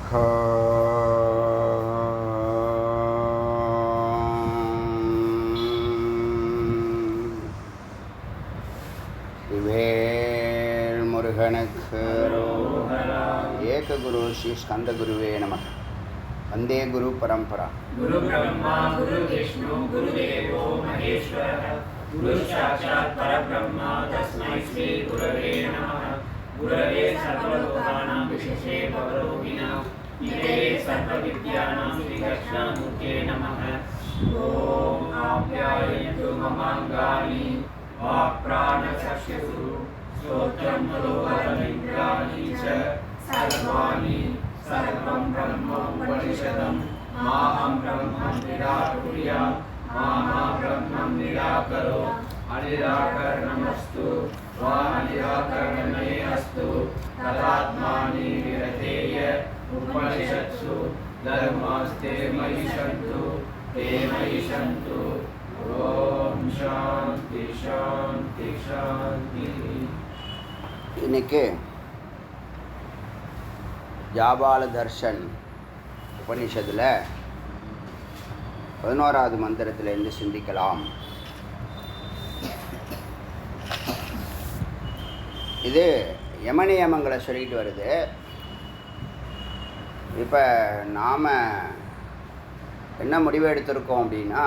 Well मुरुगनुक्कु एक गुरु श्री स्कंद गुरुवे नमः। वंदे गुरु परंपरा। गुरु ब्रह्मा गुरु विष्णु गुरुदेवो महेश्वरः गुरु साक्षात् परब्रह्म तस्मै श्री गुरवे नमः। गुरवे सर्वलोकानां विशेषे भवरोगिणां निधये सर्वविद्यानां श्रीकृष्णमूर्ते नमः। ॐ आप्यायन्तु ममाङ्गानि वाक्प्राणचक्षुः श्रोत्रं मनोबलमिन्द्रियाणि च सर्वाणि सर्वं ब्रह्मोपनिषदं माहं ब्रह्मं निराकुर्यात् मा ब्रह्मं निराकरो अनिराकरणमस्तु वा अनिराकरणमे अस्तु तदात्मानि विरतेय उपनिषत्सु धर्मास्ते मयि सन्तु ते मयि सन्तु। ओम शांति शांति शांति। இன்னைக்கு ஜாபால தர்ஷன் உபனிஷத்தில் 11வது மந்திரத்திலிருந்து சிந்திக்கலாம். இது யமனியமங்களை சொல்லிட்டு வருது. இப்போ நாம் என்ன முடிவு எடுத்திருக்கோம் அப்படின்னா,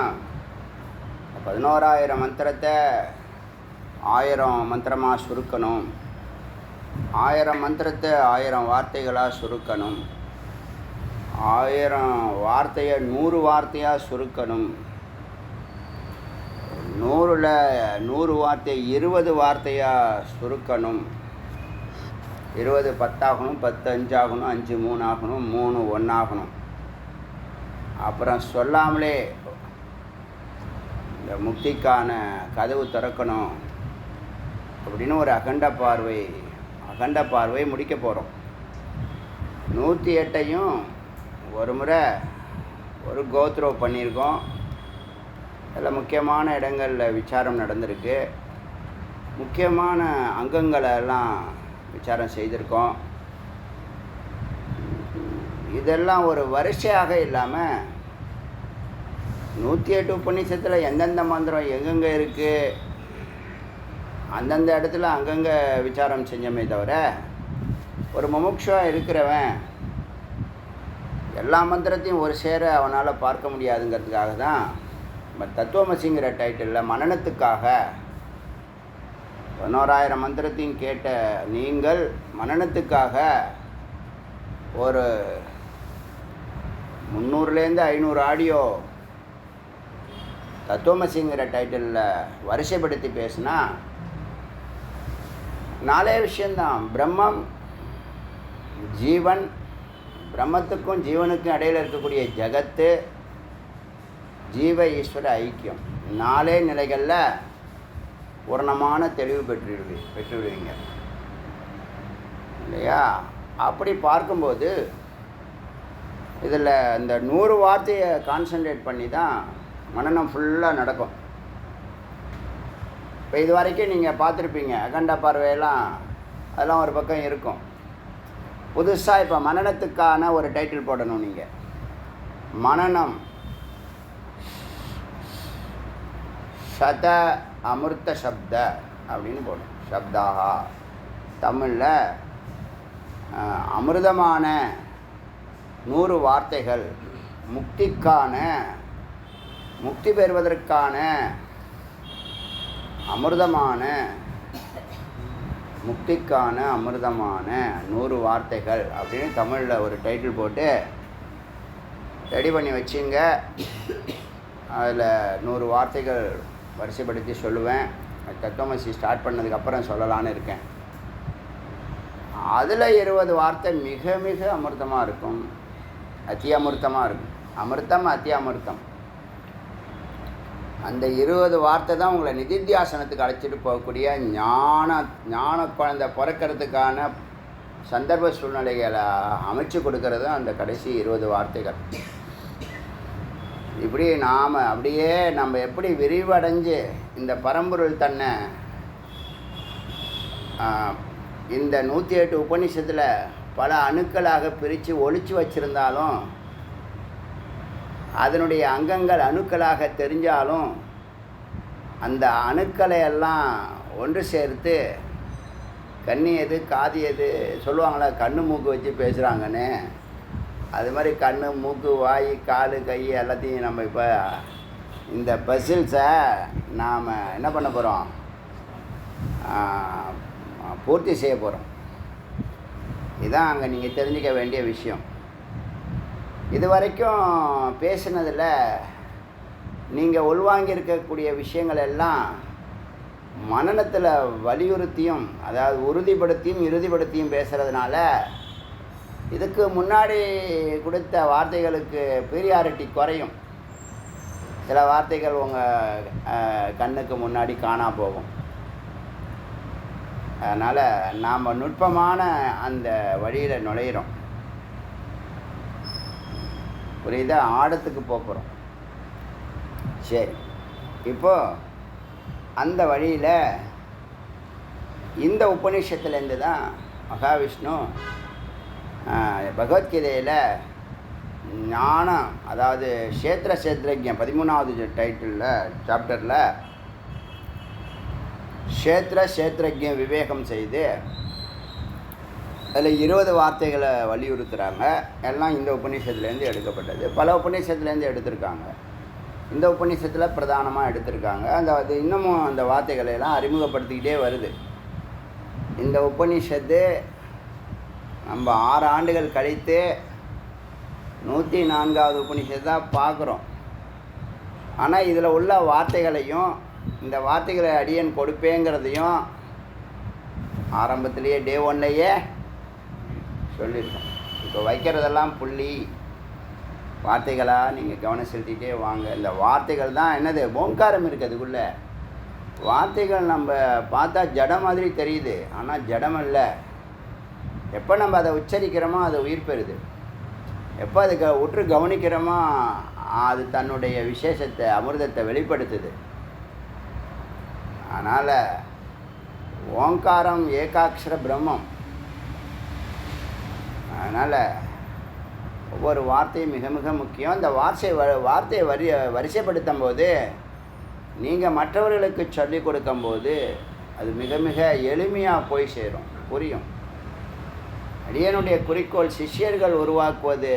11,000 மந்திரத்தை 1000 மந்திரமாக சுருக்கணும், 1000 மந்திரத்தை 1000 வார்த்தைகளாக சுருக்கணும், 1000 வார்த்தையை 100 வார்த்தையாக சுருக்கணும், 100ல் 100 வார்த்தையை 20 வார்த்தையாக சுருக்கணும், 20 10 ஆகணும், 10 5 ஆகணும், 5 3 ஆகணும், 3 1 ஆகணும். அப்புறம் சொல்லாமலே இந்த முக்திக்கான கதவு திறக்கணும் அப்படின்னு ஒரு அகண்ட பார்வை முடிக்க போகிறோம். 108ஐயும் ஒரு முறை ஒரு கோத்ரோ பண்ணியிருக்கோம். அதில் முக்கியமான இடங்களில் விசாரம் நடந்திருக்கு, முக்கியமான அங்கங்களை எல்லாம் விசாரம் செய்திருக்கோம். இதெல்லாம் ஒரு வரிசையாக இல்லாமல் 108 உபநிஷத்தில் எந்தெந்த மந்திரம் எங்கெங்கே இருக்குது அந்தந்த இடத்துல அங்கங்கே விசாரம் செஞ்சோமே தவிர, ஒரு முமுட்சுவாக இருக்கிறவன் எல்லா மந்திரத்தையும் ஒரு சேர அவனால் பார்க்க முடியாதுங்கிறதுக்காக தான் நம்ம தத்துவமசிங்கிற டைட்டிலில் மனனத்துக்காக 11,000 மந்திரத்தையும் கேட்ட நீங்கள் மனனத்துக்காக ஒரு 300லேருந்து 500 ஆடியோ தத்துவமசிங்கிற டைட்டிலில் வரிசைப்படுத்தி பேசுனா 4 விஷயந்தான். பிரம்மம், ஜீவன், பிரம்மத்துக்கும் ஜீவனுக்கும் இடையில் இருக்கக்கூடிய ஜகத்து, ஜீவ ஈஸ்வர ஐக்கியம், 4 நிலைகளில் பூர்ணமான தெளிவு பெற்றுவிடுவீங்க இல்லையா? அப்படி பார்க்கும்போது இதில் இந்த 100 வார்த்தையை கான்சன்ட்ரேட் பண்ணி தான் மனனம் ஃபுல்லாக நடக்கும். இப்போ இது வரைக்கும் நீங்கள் பார்த்துருப்பீங்க, அகண்ட பார்வையெல்லாம் அதெல்லாம் ஒரு பக்கம் இருக்கும். புதுசாக இப்போ மனனத்துக்கான ஒரு டைட்டில் போடணும். நீங்கள் மனனம் சத அமிர்த சப்த அப்படின்னு போடணும். சப்தாகா தமிழில் அமிர்தமான 100 வார்த்தைகள், முக்தி பெறுவதற்கான அமிர்தமான, முக்திக்கான அமிர்தமான 100 வார்த்தைகள் அப்படின்னு தமிழில் ஒரு டைட்டில் போட்டு ரெடி பண்ணி வச்சுங்க. அதில் 100 வார்த்தைகள் வரிசைப்படுத்தி சொல்லுவேன். தத்துவமசி ஸ்டார்ட் பண்ணதுக்கப்புறம் சொல்லலான்னு இருக்கேன். அதில் 20 வார்த்தை மிக மிக அமிர்தமாக இருக்கும், அத்தி அமிர்தமாக இருக்கும். அமிர்தம் அத்தி அமிர்தம். அந்த 20 வார்த்தை தான் உங்களை நிதித்தியாசனத்துக்கு அழைச்சிட்டு போகக்கூடிய ஞான குழந்தை பிறக்கிறதுக்கான சந்தர்ப்ப சூழ்நிலைகளை அமைச்சு கொடுக்கறது அந்த கடைசி 20 வார்த்தைகள். இப்படி நாம் அப்படியே நம்ம எப்படி விரிவடைஞ்சு இந்த பரம்பொருள் தன்னை இந்த 108 உபநிஷத்தில் பல அணுக்களாக பிரித்து ஒழித்து வச்சிருந்தாலும், அதனுடைய அங்கங்கள் அணுக்களாக தெரிஞ்சாலும், அந்த அணுக்களை எல்லாம் ஒன்று சேர்த்து கண்ணு எது காது எது சொல்லுவாங்களா, கண்ணு மூக்கு வச்சு பேசுகிறாங்கன்னு, அது மாதிரி கண்ணு மூக்கு வாய் கால் கை எல்லாத்தையும் நம்ம இப்போ இந்த பசில்ஸை நாம் என்ன பண்ண போகிறோம், பூர்த்தி செய்ய போகிறோம். இதுதான் அங்கே நீங்கள் தெரிஞ்சிக்க வேண்டிய விஷயம். இது வரைக்கும் பேசினதில் நீங்கள் உள்வாங்கியிருக்கக்கூடிய விஷயங்கள் எல்லாம் மனநத்தில் வலியுறுத்தியும், அதாவது உறுதிப்படுத்தியும் இறுதிப்படுத்தியும் பேசுகிறதுனால இதுக்கு முன்னாடி கொடுத்த வார்த்தைகளுக்கு பீரியாரிட்டி குறையும். சில வார்த்தைகள் உங்கள் கண்ணுக்கு முன்னாடி காணா போகும். அதனால் நாம் நுட்பமான அந்த வழியில் நுழையிறோம். புரியுதா? ஆழத்துக்கு போகிறோம். சரி, இப்போது அந்த வழியில் இந்த உபநிஷத்துலேருந்து தான் மகாவிஷ்ணு பகவத்கீதையில் ஞானம், அதாவது க்ஷேத்திரஜ்யம் 13வது சாப்டரில் க்ஷேத்திரஜ்யம் விவேகம் செய்து அதில் 20 வார்த்தைகளை வலியுறுத்துகிறாங்க. எல்லாம் இந்த உபநிஷத்துலேருந்து எடுக்கப்பட்டது. பல உபநிஷத்துலேருந்து எடுத்திருக்காங்க. இந்த உபநிஷத்தில் பிரதானமாக எடுத்திருக்காங்க. அது இன்னமும் அந்த வார்த்தைகளை எல்லாம் அறிமுகப்படுத்திக்கிட்டே வருது. இந்த உபநிஷத்து நம்ம 6 ஆண்டுகள் கழித்து 104வது உபநிஷத்தாக பார்க்குறோம். ஆனால் இதில் உள்ள வார்த்தைகளையும் இந்த வார்த்தைகளை அடியன் கொடுப்பேங்கிறதையும் ஆரம்பத்திலேயே டே 1லேயே சொல்லியிருக்கோம். இப்போ வைக்கிறதெல்லாம் புள்ளி வார்த்தைகளாக நீங்கள் கவனம் செலுத்திகிட்டே வாங்க. இந்த வார்த்தைகள் தான் என்னது, ஓங்காரம் இருக்குது அதுக்குள்ளே. வார்த்தைகள் நம்ம பார்த்தா ஜடம் மாதிரி தெரியுது, ஆனால் ஜடம் இல்லை. எப்போ நம்ம அதை உச்சரிக்கிறோமோ அது உயிர் பெறுது. எப்போ அதுக்கு உற்று கவனிக்கிறோமோ அது தன்னுடைய விசேஷத்தை அமிர்தத்தை வெளிப்படுத்துது. அதனால் ஓங்காரம் ஏகாட்சர பிரம்மம். அதனால் ஒவ்வொரு வார்த்தையும் மிக மிக முக்கியம். இந்த வார்த்தையை வரிசைப்படுத்தும் போது, நீங்கள் மற்றவர்களுக்கு சொல்லிக் கொடுக்கும்போது அது மிக மிக எளிமையாக போய் சேரும், புரியும். அடியனுடைய குறிக்கோள் சிஷ்யர்கள் உருவாக்குவது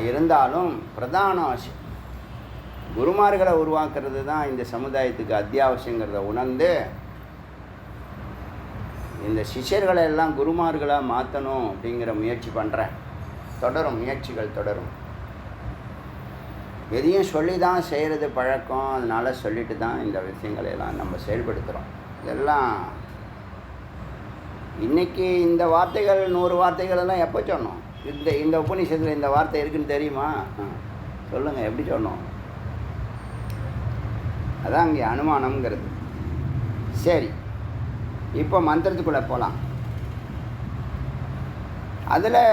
இருந்தாலும் பிரதானம் குருமார்களை உருவாக்குறது தான் இந்த சமுதாயத்துக்கு அத்தியாவசியங்கிறத உணர்ந்து இந்த சிஷ்யர்களை எல்லாம் குருமார்களாக மாற்றணும் அப்படிங்கிற முயற்சி பண்ணுறேன். தொடரும், முயற்சிகள் தொடரும். எதையும் சொல்லி தான் செய்கிறது பழக்கம். அதனால் சொல்லிட்டு தான் இந்த விஷயங்களை எல்லாம் நம்ம செயல்படுத்துகிறோம். இதெல்லாம் இன்றைக்கி இந்த வார்த்தைகள் 100 வார்த்தைகளெல்லாம் எப்போ சொன்னோம்? இந்த உபநிஷத்தில் இந்த வார்த்தை இருக்குதுன்னு தெரியுமா? சொல்லுங்கள், எப்படி சொன்னோம்? அதான் இங்கே அனுமானம்ங்கிறது. சரி, இப்போ மந்திரத்துக்குள்ளே போகலாம். அதில்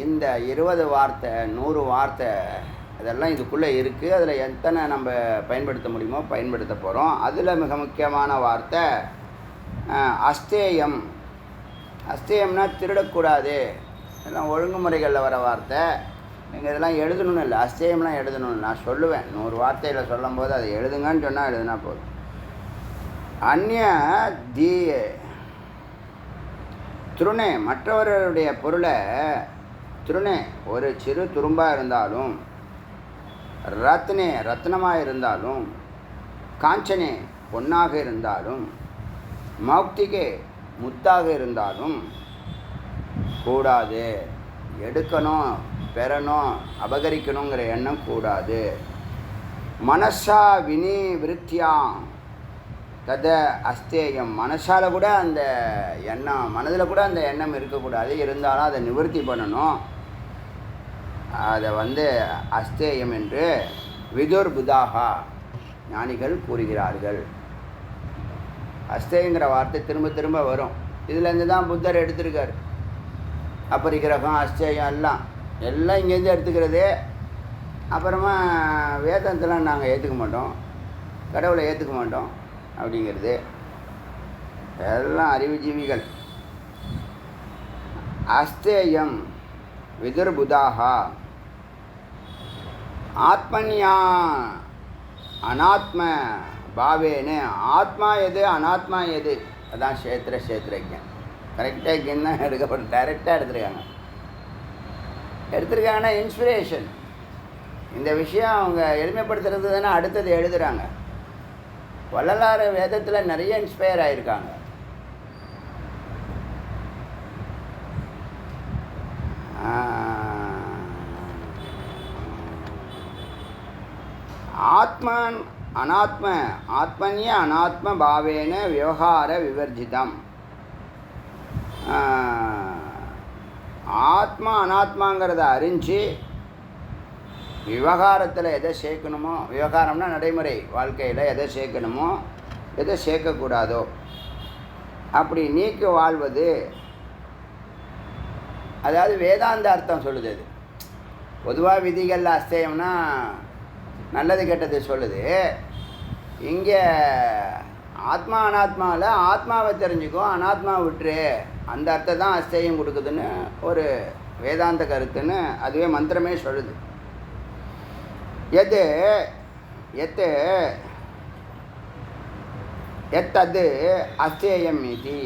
இந்த 20 வார்த்தை 100 வார்த்தை அதெல்லாம் இதுக்குள்ளே இருக்குது. அதில் எத்தனை நம்ம பயன்படுத்த முடியுமோ பயன்படுத்த போகிறோம். அதில் மிக முக்கியமான வார்த்தை அஸ்தேயம். அஸ்தேயம்னா திருடக்கூடாது. இதெல்லாம் ஒழுங்குமுறைகளில் வர வார்த்தை. நீங்கள் இதெல்லாம் எழுதணும்னு இல்லை, அஸ்தேயம்லாம் எழுதணும்னு நான் சொல்லுவேன். 100 வார்த்தையில் சொல்லும் போது அதை எழுதுங்கன்னு சொன்னால் எழுதுனா போதும். அந்நிய தீ திருணே, மற்றவர்களுடைய பொருளை திருணே, ஒரு சிறு துரும்பாக இருந்தாலும், ரத்னே ரத்னமாக இருந்தாலும், காஞ்சனே பொன்னாக இருந்தாலும், மௌக்திகே முத்தாக இருந்தாலும் கூடாது. எடுக்கணும், பெறணும், அபகரிக்கணுங்கிற எண்ணம் கூடாது. மனசா வினிவிருத்தியா தத அஸ்தேயம். மனசால் கூட அந்த எண்ணம், மனதில் கூட அந்த எண்ணம் இருக்கக்கூடாது. இருந்தாலும் அதை நிவர்த்தி பண்ணணும். அதை அஸ்தேயம் என்று விதுர் புதாகா ஞானிகள் கூறுகிறார்கள். அஸ்தேயங்கிற வார்த்தை திரும்ப திரும்ப வரும். இதுலேருந்து தான் புத்தர் எடுத்திருக்கார். அபரிக்கிரகம் அஸ்தேயம் எல்லாம் இங்கேருந்து எடுத்துக்கிறது. அப்புறமா வேதாந்தெலாம் நாங்கள் ஏற்றுக்க மாட்டோம், கடவுளை ஏற்றுக்க மாட்டோம் அப்படிங்கிறது. எல்லாம் அறிவுஜீவிகள். அஸ்தேயம் விதுர்புதாக ஆத்மன்யா அனாத்ம பாவேன்னு. ஆத்மா எது அனாத்மா எது, அதான் சேத்திரஜன். கரெக்டாக தான் எடுக்கப்படும், டைரெக்டாக எடுத்திருக்காங்கன்னா இன்ஸ்பிரேஷன். இந்த விஷயம் அவங்க எளிமைப்படுத்துறது தானே அடுத்தது எழுதுகிறாங்க. வள்ளலார் வேதத்தில் நிறைய இன்ஸ்பயர் ஆகியிருக்காங்க. ஆத்மன் அனாத்ம ஆத்மன்ய அனாத்ம பாவேன விவகார விவர்ஜிதம். ஆத்மா அனாத்மாங்கிறத அறிஞ்சு விவகாரத்தில் எதை சேர்க்கணுமோ, விவகாரம்னா நடைமுறை வாழ்க்கையில் எதை சேர்க்கணுமோ எதை சேர்க்கக்கூடாதோ அப்படி நீக்கி வாழ்வது. அதாவது வேதாந்த அர்த்தம் சொல்லுது. அது பொதுவாக விதிகள் அஸ்தேயம்னா நல்லது கெட்டது சொல்லுது. இங்கே ஆத்மா அனாத்மாவில் ஆத்மாவை தெரிஞ்சுக்கும், அனாத்மாவை விட்டுரு, அந்த அர்த்தம் தான் அஸ்தேயம் கொடுக்குதுன்னு ஒரு வேதாந்த கருத்துன்னு அதுவே மந்திரமே சொல்லுது. எது எத்து எத்தது அஸ்தேயம் இது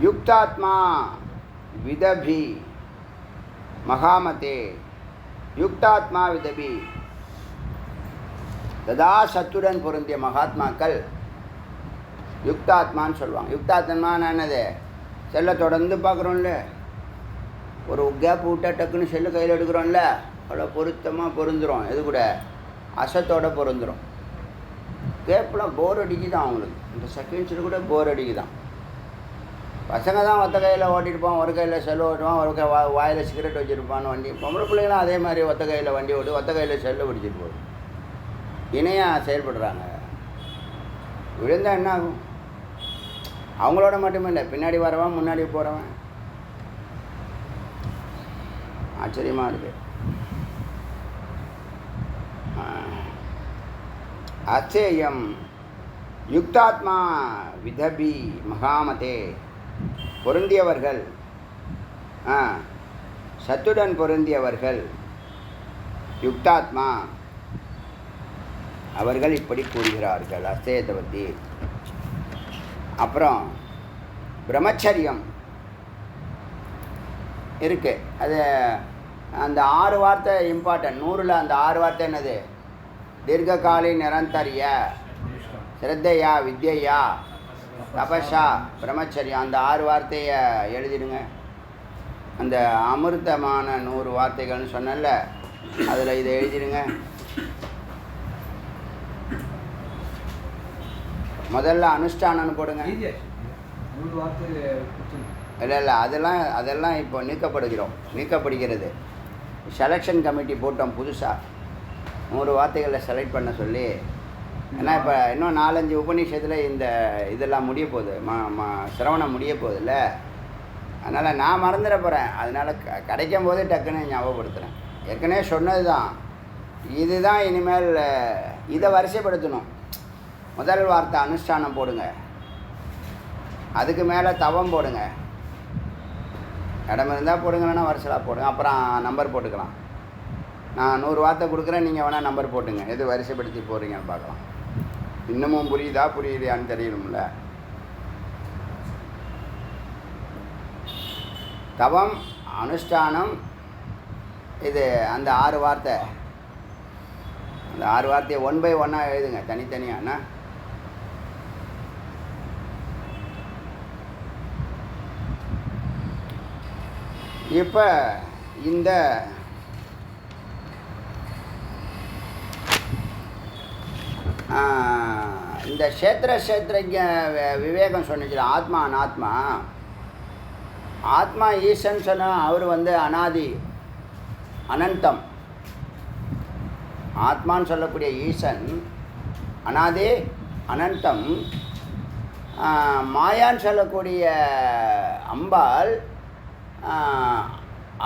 யுக்தாத்மா விதபி மகாமதே. யுக்தாத்மா விதபி ததா சத்துடன் பொருந்திய மகாத்மாக்கள் யுக்தாத்மான்னு சொல்லுவாங்க. யுக்தாத்மான்னு என்னது, செல்லை தொடர்ந்து பார்க்குறோம்ல, ஒரு கேப் விட்டா டக்குன்னு செல்லு கையில் எடுக்கிறோம்ல, அவ்வளோ பொருத்தமாக பொருந்துடும். எது கூட அசத்தோடு பொருந்துடும். கேப்லாம் போர் அடிக்குதான் அவங்களுக்கு, இந்த செகண்ட்ஸில் கூட போர் அடிக்குதான். பசங்க தான் ஒத்த கையில் ஓட்டிருப்பான், ஒரு கையில் செல்லு ஓட்டுவான், ஒரு வாயில் சிகரெட் வச்சுருப்பான்னு வண்டி. பொம்பளை பிள்ளைங்களாம் அதே மாதிரி ஒத்த கையில் வண்டி ஓட்டு, ஒத்த கையில் செல்லு பிடிச்சிட்டு போகுது. இணையாக செயல்படுறாங்க. விழுந்தால் என்ன ஆகும்? அவங்களோட மட்டுமே இல்லை, பின்னாடி வரவன் முன்னாடி போகிறவன். ஆச்சரியமாக இருக்குது. அச்சேயம் யுக்தாத்மா விதபி மகாமதே. பொருந்தியவர்கள், சத்துடன் பொருந்தியவர்கள் யுக்தாத்மா, அவர்கள் இப்படி கூறுகிறார்கள் அஸ்தேயத்தை பற்றி. அப்புறம் பிரம்மச்சரியம் இருக்குது. அது அந்த 6 வார்த்தை இம்பார்ட்டன்ட். 100ல் அந்த 6 வார்த்தை என்னது? தீர்க்காலி நிரந்தரிய, ஸ்ரத்தையா, வித்யா, தபஸா, பிரம்மச்சரியம். அந்த 6 வார்த்தையை எழுதிடுங்க. அந்த அமிர்தமான 100 வார்த்தைகள்னு சொன்னல, அதில் இதை எழுதிடுங்க. முதல்ல அனுஷ்டானம்னு போடுங்க. இல்லை அதெல்லாம் இப்போ நீக்கப்படுகிறது. செலெக்ஷன் கமிட்டி போட்டோம் புதுசாக, 100 வார்த்தைகளில் செலக்ட் பண்ண சொல்லி. ஏன்னா இப்போ இன்னும் 4-5 உபநிஷத்தில் இந்த இதெல்லாம் முடிய போகுது, சிரவணம் முடிய போகுதுல்ல. அதனால் நான் மறந்துட போகிறேன். அதனால் கிடைக்கும் போதே டக்குன்னு ஞாபகப்படுத்துகிறேன். ஏற்கனவே சொன்னது தான், இதுதான் இனிமேல் இதை வரிசைப்படுத்தணும். முதல் வார்த்தை அனுஷ்டானம் போடுங்க, அதுக்கு மேலே தவம் போடுங்க. இடம் இருந்தால் போடுங்க, வேணால் வரிசலாக போடுங்க. அப்புறம் நம்பர் போட்டுக்கலாம். நான் 100 வார்த்தை கொடுக்குறேன், நீங்கள் வேணால் நம்பர் போட்டுங்க, எது வரிசைப்படுத்தி போடுறீங்கன்னு பார்க்கலாம். இன்னமும் புரியுதான்னு தெரியணும்ல. தவம், அனுஷ்டானம், இது அந்த 6 வார்த்தை. அந்த 6 வார்த்தையை 1 by 1 எழுதுங்க, தனித்தனியாண்ணா. இப்போ இந்த க்ஷேத்திரஜ விவேகம் சொன்னிச்சு, ஆத்மா அனாத்மா. ஆத்மா ஈசன் சொன்னால் அவர் அனாதி அனந்தம். ஆத்மான்னு சொல்லக்கூடிய ஈசன் அனாதி அனந்தம். மாயான்னு சொல்லக்கூடிய அம்பாள்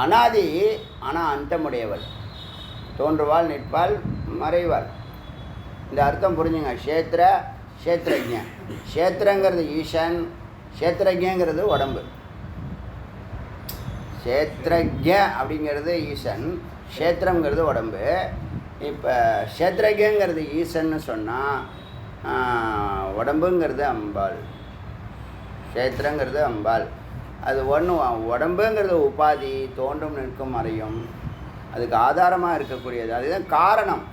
அனாதி ஆனால் அந்தமுடையவள், தோன்றுவாள், நிற்பாள், மறைவாள். இந்த அர்த்தம் புரிஞ்சுங்க. க்ஷேத்திர க்ஷேத்ரஜ்ஞ. க்ஷேத்திரங்கிறது ஈசன், க்ஷேத்ரஜ்ஞங்கிறது உடம்பு. க்ஷேத்ரஜ்ஞ அப்படிங்கிறது ஈசன், க்ஷேத்திரங்கிறது உடம்பு. இப்போ க்ஷேத்ரஜ்ஞங்கிறது ஈசன்னு சொன்னால் உடம்புங்கிறது அம்பாள், க்ஷேத்திரங்கிறது அம்பாள். அது ஒன்று. உடம்புங்கிறது உபாதி, தோன்றும் நிற்கும் மறையும், அதுக்கு ஆதாரமாக இருக்கக்கூடியது. அதுதான் காரணம்.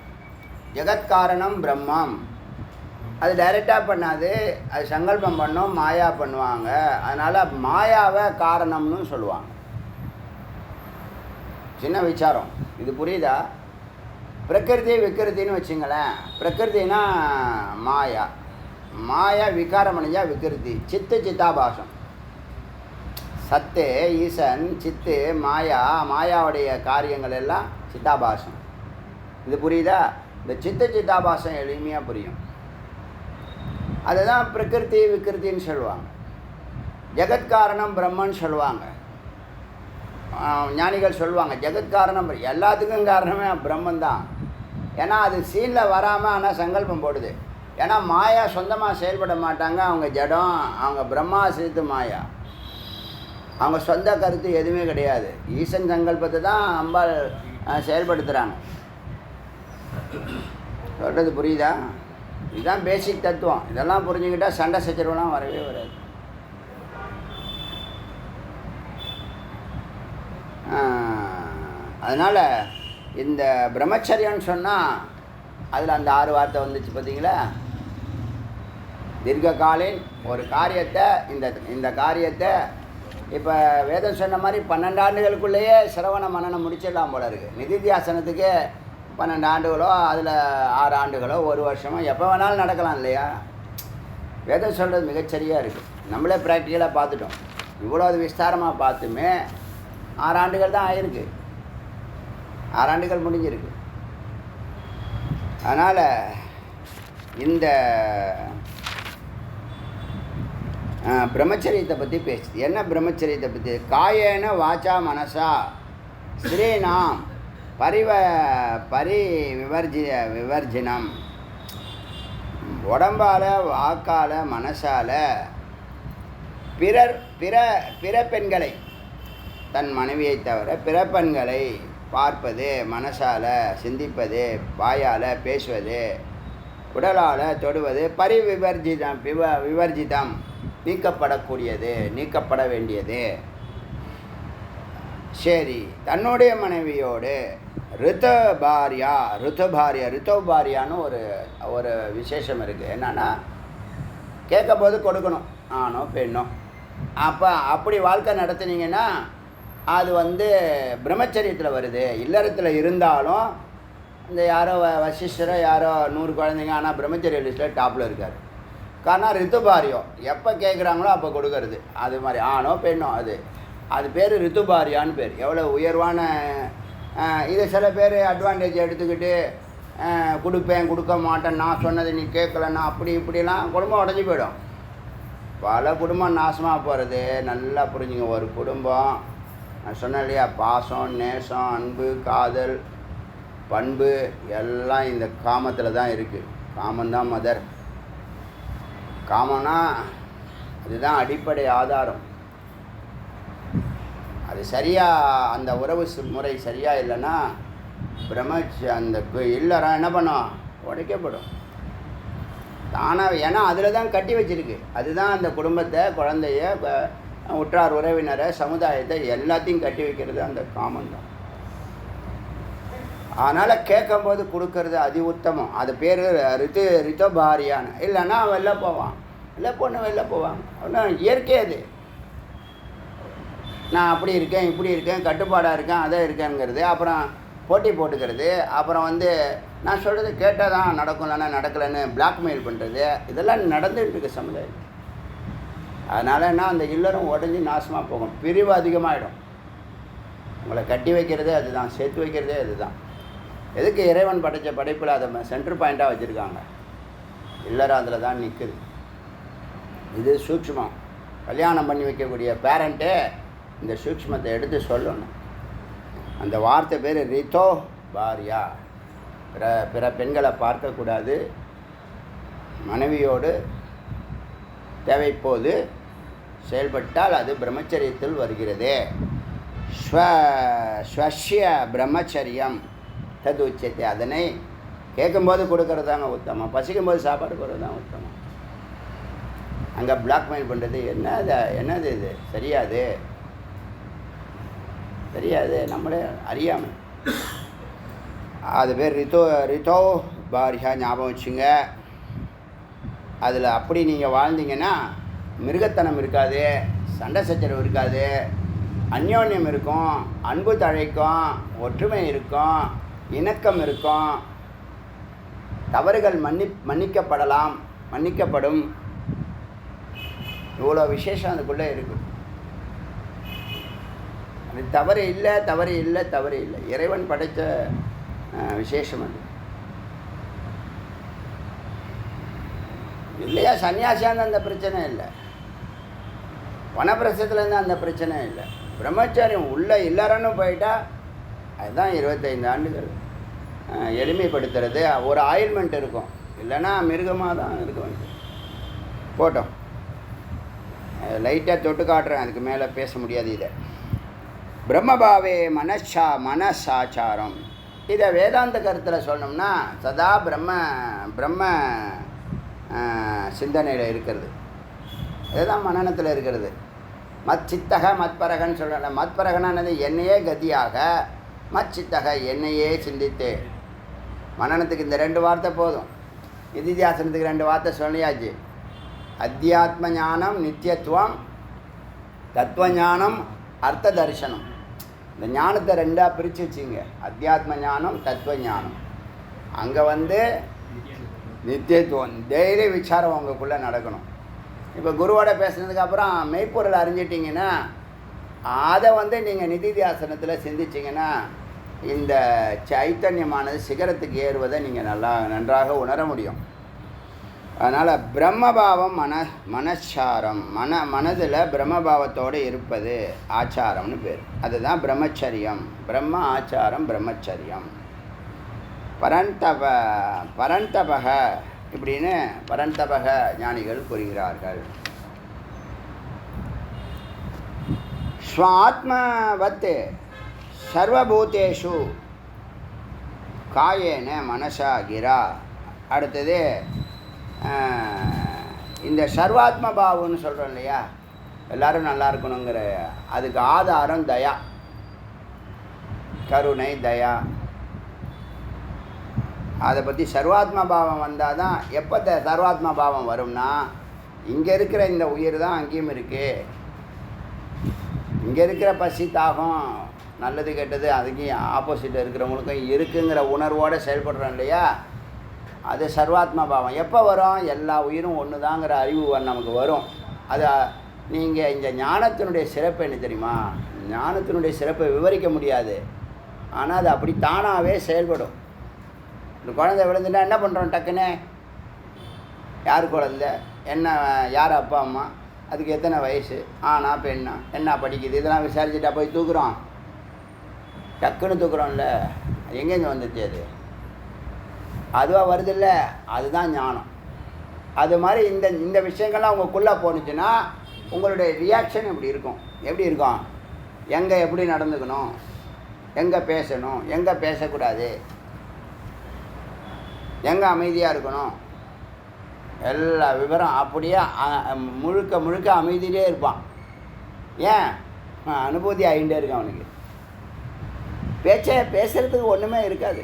ஜெகத்காரணம் பிரம்மம். அது டைரெக்டாக பண்ணாது, அது சங்கல்பம் பண்ணோம், மாயா பண்ணுவாங்க. அதனால் மாயாவை காரணம்னு சொல்லுவாங்க. சின்ன விசாரம், இது புரியுதா? பிரகிருதி விக்கிருத்தின்னு வச்சுங்களேன். பிரகிருத்தினா மாயா, மாயா விகாரம் அடைஞ்சா விக்கிருதி. சித்து சித்தாபாசம். சத்து ஈசன், சித்து மாயா, மாயாவுடைய காரியங்கள் எல்லாம் சித்தாபாசம். இது புரியுதா? இந்த சித்தாபாசம் எளிமையாக புரியும். அதுதான் பிரகிருதி விக்கிருத்தின்னு சொல்லுவாங்க. ஜெகத்காரணம் பிரம்மன்னு சொல்லுவாங்க. ஞானிகள் சொல்லுவாங்க ஜெகத்காரணம் எல்லாத்துக்கும் காரணமே பிரம்மந்தான். ஏன்னா அது சீனில் வராமல் ஆனால் சங்கல்பம் போடுது. ஏன்னா மாயா சொந்தமாக செயல்பட மாட்டாங்க. அவங்க ஜடம், அவங்க பிரம்மா சேர்த்து மாயா. அவங்க சொந்த கருத்து எதுவுமே கிடையாது. ஈசன் சங்கல்பத்தை தான் அம்பாள் செயல்படுத்துகிறாங்க. சொல்கிறது புரியுதா? இதுதான் பேசிக் தத்துவம். இதெல்லாம் புரிஞ்சுக்கிட்டால் சண்டை சச்சரவுலாம் வரவே வராது. அதனால் இந்த பிரம்மச்சரியம்னு சொன்னால் அதில் அந்த 6 வார்த்தை வந்துச்சு பார்த்தீங்களா? தீர்க்காலின் ஒரு காரியத்தை, இந்த காரியத்தை இப்போ வேதம் சொன்ன மாதிரி 12 ஆண்டுகளுக்குள்ளேயே சிரவண மனனம் முடிச்சிடலாம் போல இருக்குது. நிதித்தியாசனத்துக்கு 12 ஆண்டுகளோ, அதில் 6 ஆண்டுகளோ, 1 வருஷமோ, எப்போ வேணாலும் நடக்கலாம் இல்லையா? வேதம் சொல்கிறது மிகச்சரியாக இருக்குது. நம்மளே ப்ராக்டிக்கலாக பார்த்துட்டோம். இவ்வளோ விஸ்தாரமாக பார்த்துமே 6 ஆண்டுகள் தான் ஆகிருக்கு. 6 ஆண்டுகள் முடிஞ்சிருக்கு. அதனால் இந்த பிரம்மச்சரியத்தை பற்றி பேசுது. என்ன பிரம்மச்சரியத்தை பற்றி? காயேன வாச்சா மனசா ஸ்ரீநாம் விவர்ஜினம். உடம்பால், வாக்கால், மனசால் பிற பெண்களை, தன் மனைவியை தவிர பிற பெண்களை பார்ப்பது, மனசால் சிந்திப்பது, வாயால் பேசுவது, உடலால் தொடுவது, விவர்ஜிதம் நீக்கப்படக்கூடியது, நீக்கப்பட வேண்டியது. சரி, தன்னுடைய மனைவியோடு ரித்துபாரியான்னு ஒரு விசேஷம் இருக்குது. என்னன்னா கேட்கும்போது கொடுக்கணும், ஆணோ பெண்ணோ. அப்படி வாழ்க்கை நடத்துனீங்கன்னா அது பிரம்மச்சரியத்தில் வருது. இல்லறத்தில் இருந்தாலும் இந்த யாரோ வசிஷ்டரோ யாரோ 100 குழந்தைங்க, ஆனால் பிரம்மச்சரிய லிஸ்ட்டில் டாப்பில் இருக்கார். காரணம் ரித்துபாரியம். எப்போ கேட்குறாங்களோ அப்போ கொடுக்கறது. அது மாதிரி ஆணோ பெண்ணோ, அது பேர் ரித்துபாரியான்னு பேர். எவ்வளோ உயர்வான இதை சில பேர் அட்வான்டேஜ் எடுத்துக்கிட்டு கொடுப்பேன், கொடுக்க மாட்டேன், நான் சொன்னதை நீ கேட்கலன்னா அப்படி இப்படிலாம் குடும்பம் உடஞ்சி போயிடும். பல குடும்பம் நாசமாக போகிறது. நல்லா புரிஞ்சுங்க. ஒரு குடும்பம், நான் சொன்னேன் இல்லையா, பாசம், நேசம், அன்பு, காதல், பண்பு எல்லாம் இந்த காமத்தில் தான் இருக்குது. காமந்தான் மதர். காமம்னா அதுதான் அடிப்படை ஆதாரம். அது சரியாக அந்த உறவு முறை சரியாக இல்லைன்னா அந்த இல்லறம் என்ன பண்ணும்? உடைக்கப்படும் தானாக. ஏன்னா அதில் தான் கட்டி வச்சிருக்கு. அதுதான் அந்த குடும்பத்தை, குழந்தைய, உற்றார் உறவினரை, சமுதாயத்தை எல்லாத்தையும் கட்டி வைக்கிறது அந்த காமந்தான். அதனால் கேட்கும்போது கொடுக்கறது அதி உத்தமம். அது பேர் ரித்துபாரியான்னு. இல்லைன்னா வெளில போவான், இல்லை பொண்ணு வெளில போவாங்க. ஒன்றும் இயற்கை. அது நான் அப்படி இருக்கேன், இப்படி இருக்கேன், கட்டுப்பாடாக இருக்கேன், அதை இருக்கேங்கிறது. அப்புறம் போட்டி போட்டுக்கிறது. அப்புறம் நான் சொல்கிறது கேட்டால் தான் நடக்கும், இல்லைன்னா நடக்கலைன்னு பிளாக்மெயில் பண்ணுறது. இதெல்லாம் நடந்துகிட்டு இருக்கு சமுதாயம். அதனால் என்ன, அந்த இல்லறம் உடஞ்சி நாசமாக போகும். பிரிவு அதிகமாகிடும். உங்களை கட்டி வைக்கிறதே அதுதான், சேர்த்து வைக்கிறதே அதுதான். எதுக்கு இறைவன் படைத்த படைப்பில் அதை சென்டர் பாயிண்ட்டாக வச்சுருக்காங்க. இல்லறம் அதில் தான் நிற்குது. இது சூக்ஷ்மம். கல்யாணம் பண்ணி வைக்கக்கூடிய பேரண்ட்டே இந்த சூக்ஷ்மத்தை எடுத்து சொல்லணும். அந்த வார்த்தை பேர் ரித்தோ பாரியா. பிற பெண்களை பார்க்கக்கூடாது, மனைவியோடு தேவைப்போது செயல்பட்டால் அது பிரம்மச்சரியத்தில் வருகிறது. ஸ்வஸ்ய பிரம்மச்சரியம் தது உச்சத்தை. அதனை கேட்கும்போது கொடுக்கறது தாங்க உத்தமம். பசிக்கும்போது சாப்பாடு கொடுக்கறது தான் உத்தமம். அங்கே பிளாக்மெயில் பண்ணுறது என்னது இது தெரியாது நம்மளே அறியாமல். அது பேர் ரிதோ பாரியா ஞாபகம் வச்சுங்க. அதில் அப்படி நீங்கள் வாழ்ந்தீங்கன்னா மிருகத்தனம் இருக்காது, சண்டை சச்சரவு இருக்காது, அந்யோன்யம் இருக்கும், அன்பு தழைக்கும், ஒற்றுமை இருக்கும், இணக்கம் இருக்கும், தவறுகள் மன்னிக்கப்படும். இவ்வளோ விசேஷம் அதுக்குள்ளே இருக்குது. அது தவறு இல்லை. இறைவன் படைத்த விசேஷம் அது இல்லையா? சன்னியாசியாக அந்த பிரச்சனை இல்லை, வனப்பிரசத்துலேருந்து அந்த பிரச்சனை இல்லை. பிரம்மச்சாரியம் உள்ள எல்லாரும் போயிட்டா அதுதான் 25 ஆண்டுகள் எளிமைப்படுத்துறது. ஒரு ஆயில்மெண்ட் இருக்கும், இல்லைன்னா மிருகமாக தான் இருக்க வேண்டியது. போட்டோம், லைட்டாக தொட்டு காட்டுறேன், அதுக்கு மேலே பேச முடியாது. இதை பிரம்மபாவே மனசாச்சாரம். இதை வேதாந்த கருத்தில் சொன்னோம்னா சதா பிரம்ம சிந்தனையில் இருக்கிறது, இதுதான் மனநத்தில் இருக்கிறது. மச்சித்தக மத்பரகன்னு சொல்கிறேன். மத்பரகனானது என்னையே கதியாக, மச்சித்தக என்னையே சிந்தித்து. மனநத்துக்கு இந்த 2 வார்த்தை போதும். நிதித்தியாசனத்துக்கு 2 வார்த்தை சொல்லியாச்சு. அத்தியாத்ம ஞானம் நித்தியத்துவம், தத்துவ ஞானம் அர்த்த தரிசனம். இந்த ஞானத்தை 2ஆக பிரித்து வச்சுங்க. அத்தியாத்ம ஞானம், தத்துவ ஞானம். அங்கே நித்தியத்துவம் டெய்லி விசாரம் உங்களுக்குள்ளே நடக்கணும். இப்போ குருவோட பேசுனதுக்கப்புறம் மெய்ப்பொருள் அறிஞ்சிட்டிங்கன்னா அதை நீங்கள் நிதித்தியாசனத்தில் சிந்திச்சிங்கன்னா இந்த சைத்தன்யமானது சிகரத்துக்கு ஏறுவதை நீங்கள் நன்றாக உணர முடியும். அதனால் பிரம்மபாவம் மனச்சாரம், மனதில் பிரம்மபாவத்தோடு இருப்பது ஆச்சாரம்னு பேர். அதுதான் பிரம்மச்சரியம். பிரம்ம ஆச்சாரம் பிரம்மச்சரியம். பரந்தபக இப்படின்னு பரந்தபக ஞானிகள் கூறுகிறார்கள். ஸ்வாத்மவத் சர்வபூதேஷு காயேன மனசா கிரா. அடுத்தது இந்த சர்வாத்ம பாவம்னு சொல்கிறோம் இல்லையா, எல்லோரும் நல்லா இருக்கணுங்கிற, அதுக்கு ஆதாரம் தயா, கருணை, தயா. அதை பற்றி சர்வாத்ம பாவம் வந்தால் தான். எப்போ சர்வாத்ம பாவம் வரும்னா, இங்கே இருக்கிற இந்த உயிர் தான் அங்கேயும் இருக்குது. இங்கே இருக்கிற பசி, தாகம், நல்லது கெட்டது அதுக்கும் ஆப்போசிட்டில் இருக்கிறவங்களுக்கும் இருக்குங்கிற உணர்வோடு செயல்படுறோம் இல்லையா, அது சர்வாத்ம பாவம். எப்போ வரும்? எல்லா உயிரும் ஒன்று தாங்கிற அறிவு நமக்கு வரும். அது நீங்கள் இந்த ஞானத்தினுடைய சிறப்பு என்ன தெரியுமா? ஞானத்தினுடைய சிறப்பை விவரிக்க முடியாது, ஆனால் அது அப்படி தானாகவே செயல்படும். இந்த குழந்தை விழுந்துட்டா என்ன பண்ணுறோம்? டக்குன்னு யார் குழந்த, என்ன, யார் அப்பா அம்மா, அதுக்கு எத்தனை வயசு, ஆனா பெண்ணா, என்ன படிக்குது, இதெல்லாம் விசாரிச்சுட்டா போய் தூக்குறோம். டக்குன்னு தூக்குறோம்ல, எங்கேருந்து வந்துச்சு? அதுவாக வருதில்ல, அதுதான் ஞானம். அது மாதிரி இந்த விஷயங்கள்லாம் உங்களுக்குள்ளே போணுச்சுன்னா உங்களுடைய ரியாக்ஷன் எப்படி இருக்கும்? எங்கே எப்படி நடந்துக்கணும், எங்கே பேசணும், எங்கே பேசக்கூடாது, எங்கே அமைதியாக இருக்கணும், எல்லா விவரம் அப்படியே முழுக்க அமைதியிலே இருப்பான். ஏன்? அனுபூதி ஆகிட்டே இருக்கான் அவனுக்கு. பேசுகிறதுக்கு ஒன்றுமே இருக்காது.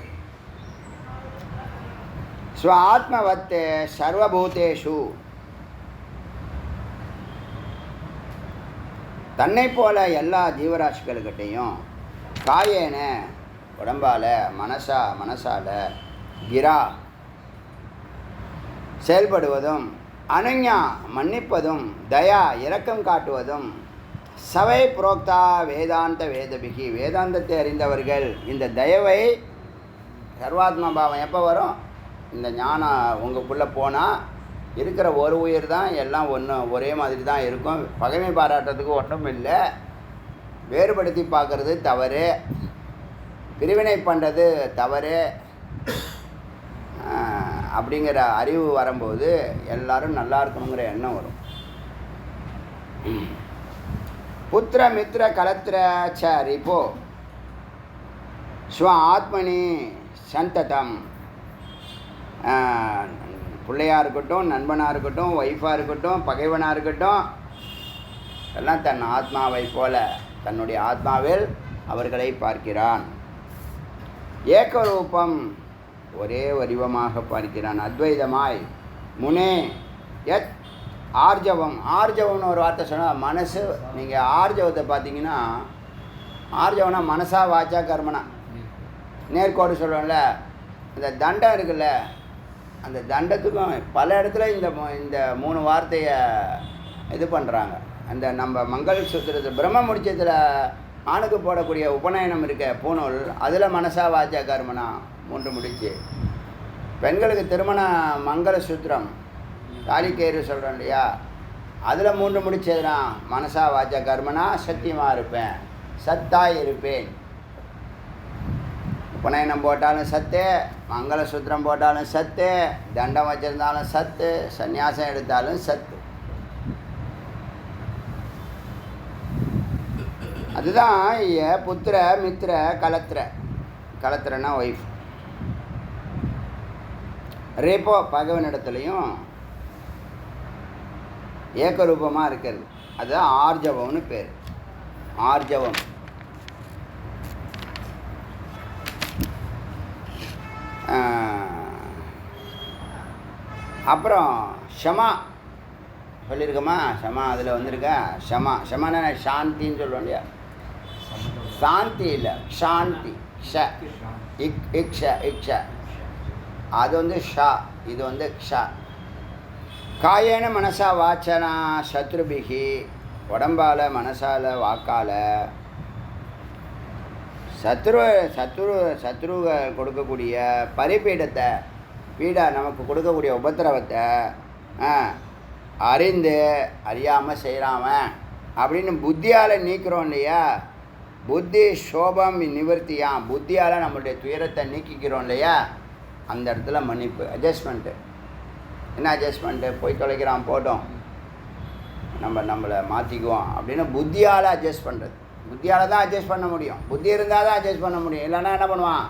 ஸ்வாத்மவத் சர்வபூதேஷு, தன்னை போல எல்லா ஜீவராசிகளுக்கிட்டையும் காயேன உடம்பால், மனசால், கிரா செயல்படுவதும், அனன்யா மன்னிப்பதும், தயா இரக்கம் காட்டுவதும், சவை புரோக்தா வேதாந்த வேதபிகி வேதாந்தத்தை அறிந்தவர்கள் இந்த தயவை. சர்வாத்ம பாவம் எப்போ வரும்? இந்த ஞானம் உங்களுக்குள்ளே போனால் இருக்கிற ஒரு உயிர் தான் எல்லாம் ஒரே மாதிரி தான் இருக்கும். பகைமை பாராட்டுறதுக்கு ஒன்றும் இல்லை. வேறுபடுத்தி பார்க்குறது தவறு, பிரிவினை பண்ணுறது தவறு. அப்படிங்கிற அறிவு வரும்போது எல்லாரும் நல்லா இருக்கணுங்கிற எண்ணம் வரும். புத்திர மித்திர கலத்திர ச ரிபோ ஸ்வ ஆத்மனி சந்ததம். பிள்ளையாக இருக்கட்டும், நண்பனாக இருக்கட்டும், ஒய்ஃபாக இருக்கட்டும், பகைவனாக இருக்கட்டும், எல்லாம் தன் ஆத்மாவை போல தன்னுடைய ஆத்மாவில் அவர்களை பார்க்கிறான். ஏகரூபம் ஒரே வடிவமாக பார்க்கிறான். அத்வைதமாய் முனே யத் ஆர்ஜவம். ஆர்ஜவம்னு ஒரு வார்த்தை சொன்னால் மனசு. நீங்கள் ஆர்ஜவத்தை பார்த்தீங்கன்னா, ஆர்ஜவனா மனசா வாச்சா கர்மனா நேர்கோடு சொல்கிறோம்ல. இந்த தண்டம் இருக்குல்ல, அந்த தண்டத்துக்கும் பல இடத்துல இந்த 3 வார்த்தையை இது பண்ணுறாங்க. அந்த நம்ம மங்கள சூத்திரத்தில் பிரம்ம முடிச்சத்தில் ஆணுக்கு போடக்கூடிய உபநயனம் இருக்க பூநூல், அதில் மனசா வாச்சா கர்மனா 3 முடிச்சு. பெண்களுக்கு திருமண மங்கள சூத்திரம் காலிக்கேறு சொல்கிறோம் இல்லையா, அதில் 3 முடிச்சதுனா மனசா வாச்சா கர்மனா சத்தியமாக இருப்பேன், சத்தாய் இருப்பேன். உபநயனம் போட்டாலும் சத்து, மங்கள சூத்திரம் போட்டாலும் சத்து, தண்டம் வச்சிருந்தாலும் சத்து, சந்நியாசம் எடுத்தாலும் சத்து. அதுதான் புத்திர மித்திர கலத்திர. கலத்திரன்னா ஒய்ஃப். ரேப்போ பகவனிடத்துலையும் ஏகரூபமாக இருக்கிறது. அதுதான் ஆர்ஜவம்னு பேர். ஆர்ஜவம். அப்புறம் ஷமா சொல்லியிருக்கோமா? ஷமா அதில் வந்திருக்கா. ஷமா ஷமான சாந்தின்னு சொல்லுவோம் இல்லையா. சாந்தி இல்லை, சாந்தி. ஷ இக்ஷ இக்ஷ அது வந்து ஷா, இது வந்து க்ஷா. காயேன மனசா வாச்சனா சத்ருபிகி. உடம்பால் மனசால் வாக்கால் சத்ருவை கொடுக்கக்கூடிய பரிபீடத்தை, பீடா நமக்கு கொடுக்கக்கூடிய உபத்திரவத்தை அறிந்து அறியாமல் செய்கிறாமன் அப்படின்னு புத்தியால் நீக்கிறோம் இல்லையா. புத்தி சோபம் நிவர்த்தியாம். புத்தியால் நம்மளுடைய துயரத்தை நீக்கிக்கிறோம் இல்லையா. அந்த இடத்துல மன்னிப்பு, அட்ஜஸ்ட்மெண்ட்டு. என்ன அட்ஜஸ்ட்மெண்ட்டு? போய் தொலைக்கிறான் போட்டோம், நம்மளை மாற்றிக்குவோம் அப்படின்னு புத்தியால் அட்ஜஸ்ட் பண்ணுறது. புத்தியால் தான் அட்ஜஸ்ட் பண்ண முடியும். புத்தி இருந்தால் தான் அட்ஜஸ்ட் பண்ண முடியும். இல்லைன்னா என்ன பண்ணுவான்?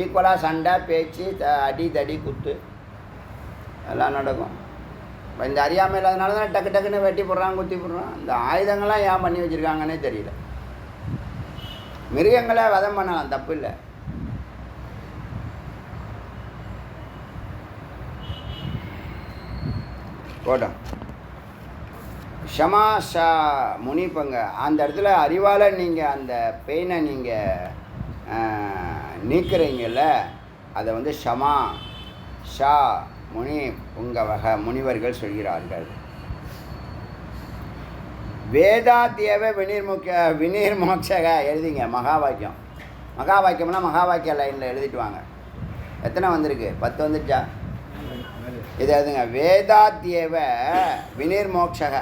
ஈக்குவலாக சண்டை, பேச்சு, அடி தடி குத்து எல்லாம் நடக்கும். இந்த அறியாமல் இல்லாதனால தான் டக்கு டக்குன்னு வெட்டி போடுறான், குத்தி போடுறான். இந்த ஆயுதங்கள்லாம் ஏன் பண்ணி வச்சுருக்காங்கன்னே தெரியல. மிருகங்களை வதம் பண்ணலாம், தப்பு இல்லை. போட்டோம். ஷமா ஷா முனிப்பங்க. அந்த இடத்துல அறிவால் நீங்கள் அந்த பெயினை நீங்கள் நீக்கிறீங்கல்ல, அதை வந்து ஷமா ஷா முனி புங்கவக முனிவர்கள் சொல்கிறார்கள். வேதாத்தியவ வினிர்மோட்சக எழுதிங்க. மகா வாக்கியம். மகா வாக்கியம்னா மகா வாக்கிய லைனில் எழுதிட்டு வாங்க. எத்தனை வந்திருக்கு? 10 வந்துடுச்சா? இது எழுதுங்க. வேதாத்தியவ வினிர்மோட்சக.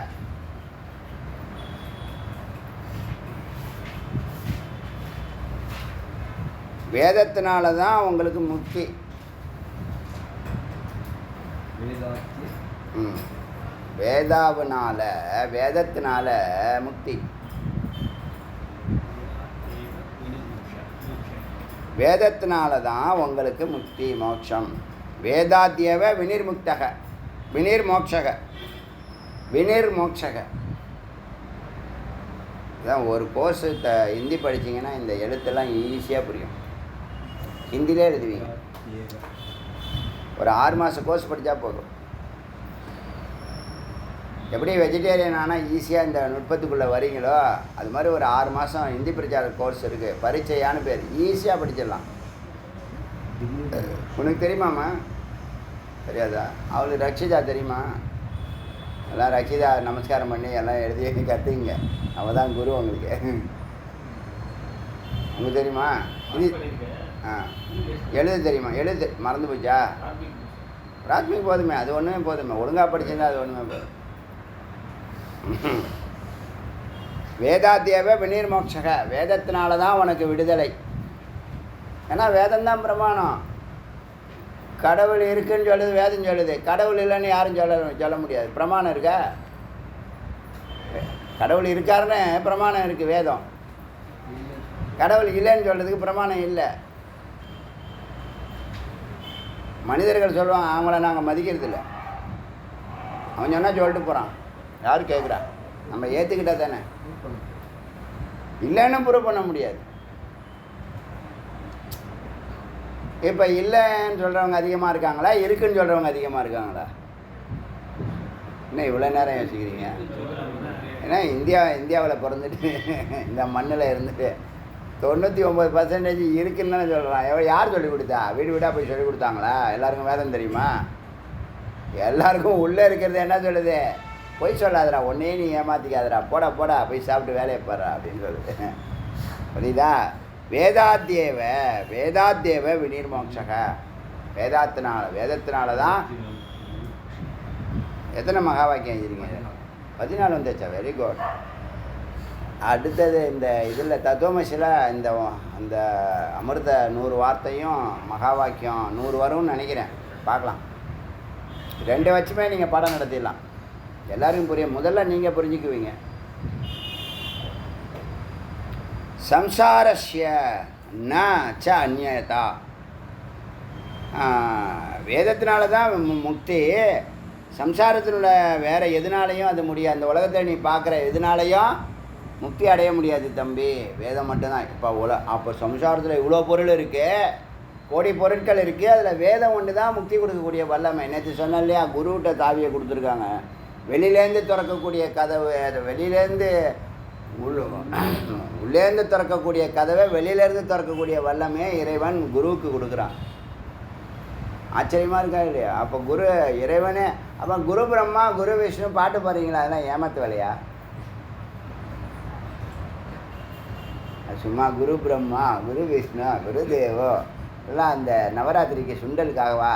வேதத்தினால தான் உங்களுக்கு முக்தி. வேதாவினால, வேதத்தினால முக்தி. வேதத்தினால தான் உங்களுக்கு முக்தி, மோட்சம். வேதாத்தியவ வினிர்முக்தக, வினிர்மோட்சக, வினிர்மோட்சக. இதான் ஒரு கோர்ஸு ஹிந்தி படிச்சிங்கன்னா இந்த எழுத்தெல்லாம் ஈஸியாக புரியும். ஹிந்திலே எழுதுவீங்க. ஒரு 6 மாத கோர்ஸ் படித்தா போதும். எப்படி வெஜிடேரியன் ஆனால் ஈஸியாக இந்த நுட்பத்துக்குள்ளே வரீங்களோ, அது மாதிரி ஒரு 6 மாதம் ஹிந்தி பிரச்சார கோர்ஸ் இருக்குது. பரீட்சையான்னு பேர். ஈஸியாக படிச்சிடலாம். உனக்கு தெரியுமாம்மா? தெரியாதா? அவளுக்கு ரக்ஷிதா தெரியுமா? எல்லாம் ரக்ஷிதா நமஸ்காரம் பண்ணி எல்லாம் எழுதி கற்றுங்க. அவள் தான் குரு உங்களுக்கு. உங்களுக்கு தெரியுமா? இது எழுத தெரியுமா? எழுது மறந்து போச்சா? பிராத்மிக் போதுமே, அது ஒன்றுமே போதுமே. ஒழுங்காக படிச்சிருந்தா அது ஒன்றுமே போதும். வேதாத்தியவ வினிர்மோட்சக. வேதத்தினால தான் உனக்கு விடுதலை. ஏன்னா வேதம்தான் பிரமாணம். கடவுள் இருக்குன்னு சொல்லுது, வேதம் சொல்லுது. கடவுள் இல்லைன்னு யாரும் சொல்ல முடியாது. பிரமாணம் இருக்கா? கடவுள் இருக்காருன்னு பிரமாணம் இருக்குது வேதம். கடவுள் இல்லைன்னு சொல்கிறதுக்கு பிரமாணம் இல்லை. மனிதர்கள் சொல்லுவாங்க, அவங்கள நாங்கள் மதிக்கிறது இல்லை. அவன் சொன்னால் சொல்லிட்டு போகிறான், யார் கேட்குறா? நம்ம ஏற்றுக்கிட்டா தானே. இல்லைன்னு ப்ரூவ் பண்ண முடியாது. இப்போ இல்லைன்னு சொல்கிறவங்க அதிகமாக இருக்காங்களா, இருக்குன்னு சொல்கிறவங்க அதிகமாக இருக்காங்களா? இன்னும் இவ்வளோ நேரம் யோசிக்கிறீங்க? ஏன்னா இந்தியாவில் பிறந்துட்டு இந்த மண்ணில் இருந்துட்டு 99% இருக்குன்னு தானே சொல்கிறான். யார் சொல்லிக் கொடுத்தா? வீடு வீடாக போய் சொல்லிக் கொடுத்தாங்களா? எல்லாருக்கும் வேதம் தெரியுமா? எல்லாருக்கும் உள்ளே இருக்கிறது என்ன சொல்லுது? போய் சொல்லாதடா, ஒன்றே நீ ஏமாற்றிக்காதடா, போடா போடா போய் சாப்பிட்டு வேலையை பாடுறா அப்படின்னு சொல்லுது. புரியுதா? வேதாத்தேவ வினிர்மோட்சக. வேதத்தினால தான். எத்தனை மகா வாக்கியம் எழுதிருக்கீங்க? 14 வந்துச்சா? Very good. அடுத்தது இந்த இதில் தத்துவமசியில் அந்த அமிர்த 100 வார்த்தையும் மகா வாக்கியம் 100 வரும்னு நினைக்கிறேன். பார்க்கலாம். 2 வச்சுமே நீங்கள் பாடம் நடத்திடலாம். எல்லாருக்கும் புரியும். முதல்ல நீங்கள் புரிஞ்சுக்குவீங்க. சம்சாரஸ்ய ந ச அந்யதா. வேதத்தினால தான் முக்தி. சம்சாரத்தினுள்ள வேறு எதுனாலையும் அது முடியாது. அந்த உலகத்தில் நீ பார்க்குற எதுனாலையும் முக்தி அடைய முடியாது தம்பி. வேதம் மட்டும்தான். அப்போ சம்சாரத்தில் இவ்வளோ பொருள் இருக்குது, கோடி பொருட்கள் இருக்குது. அதில் வேதம் ஒன்று தான் முக்தி கொடுக்கக்கூடிய வல்லமை. நேற்று சொன்ன இல்லையா, குருவிட்ட தாவியை கொடுத்துருக்காங்க. வெளியிலேருந்து திறக்கக்கூடிய கதவு, வெளியிலேருந்து உள்ளேருந்து திறக்கக்கூடிய கதவை வெளியிலேருந்து திறக்கக்கூடிய வல்லமே இறைவன் குருவுக்கு கொடுக்குறான். ஆச்சரியமாக இருக்கா இல்லையா? அப்போ இறைவனே. அப்போ குரு பிரம்மா குரு விஷ்ணு பாட்டு பாடுறீங்களா? அதெல்லாம் ஏமாத்து வேலையா? சும்மா குரு பிரம்மா குரு விஷ்ணு குரு தேவோ எல்லாம் அந்த நவராத்திரிக்கு சுண்டலுக்காகவா?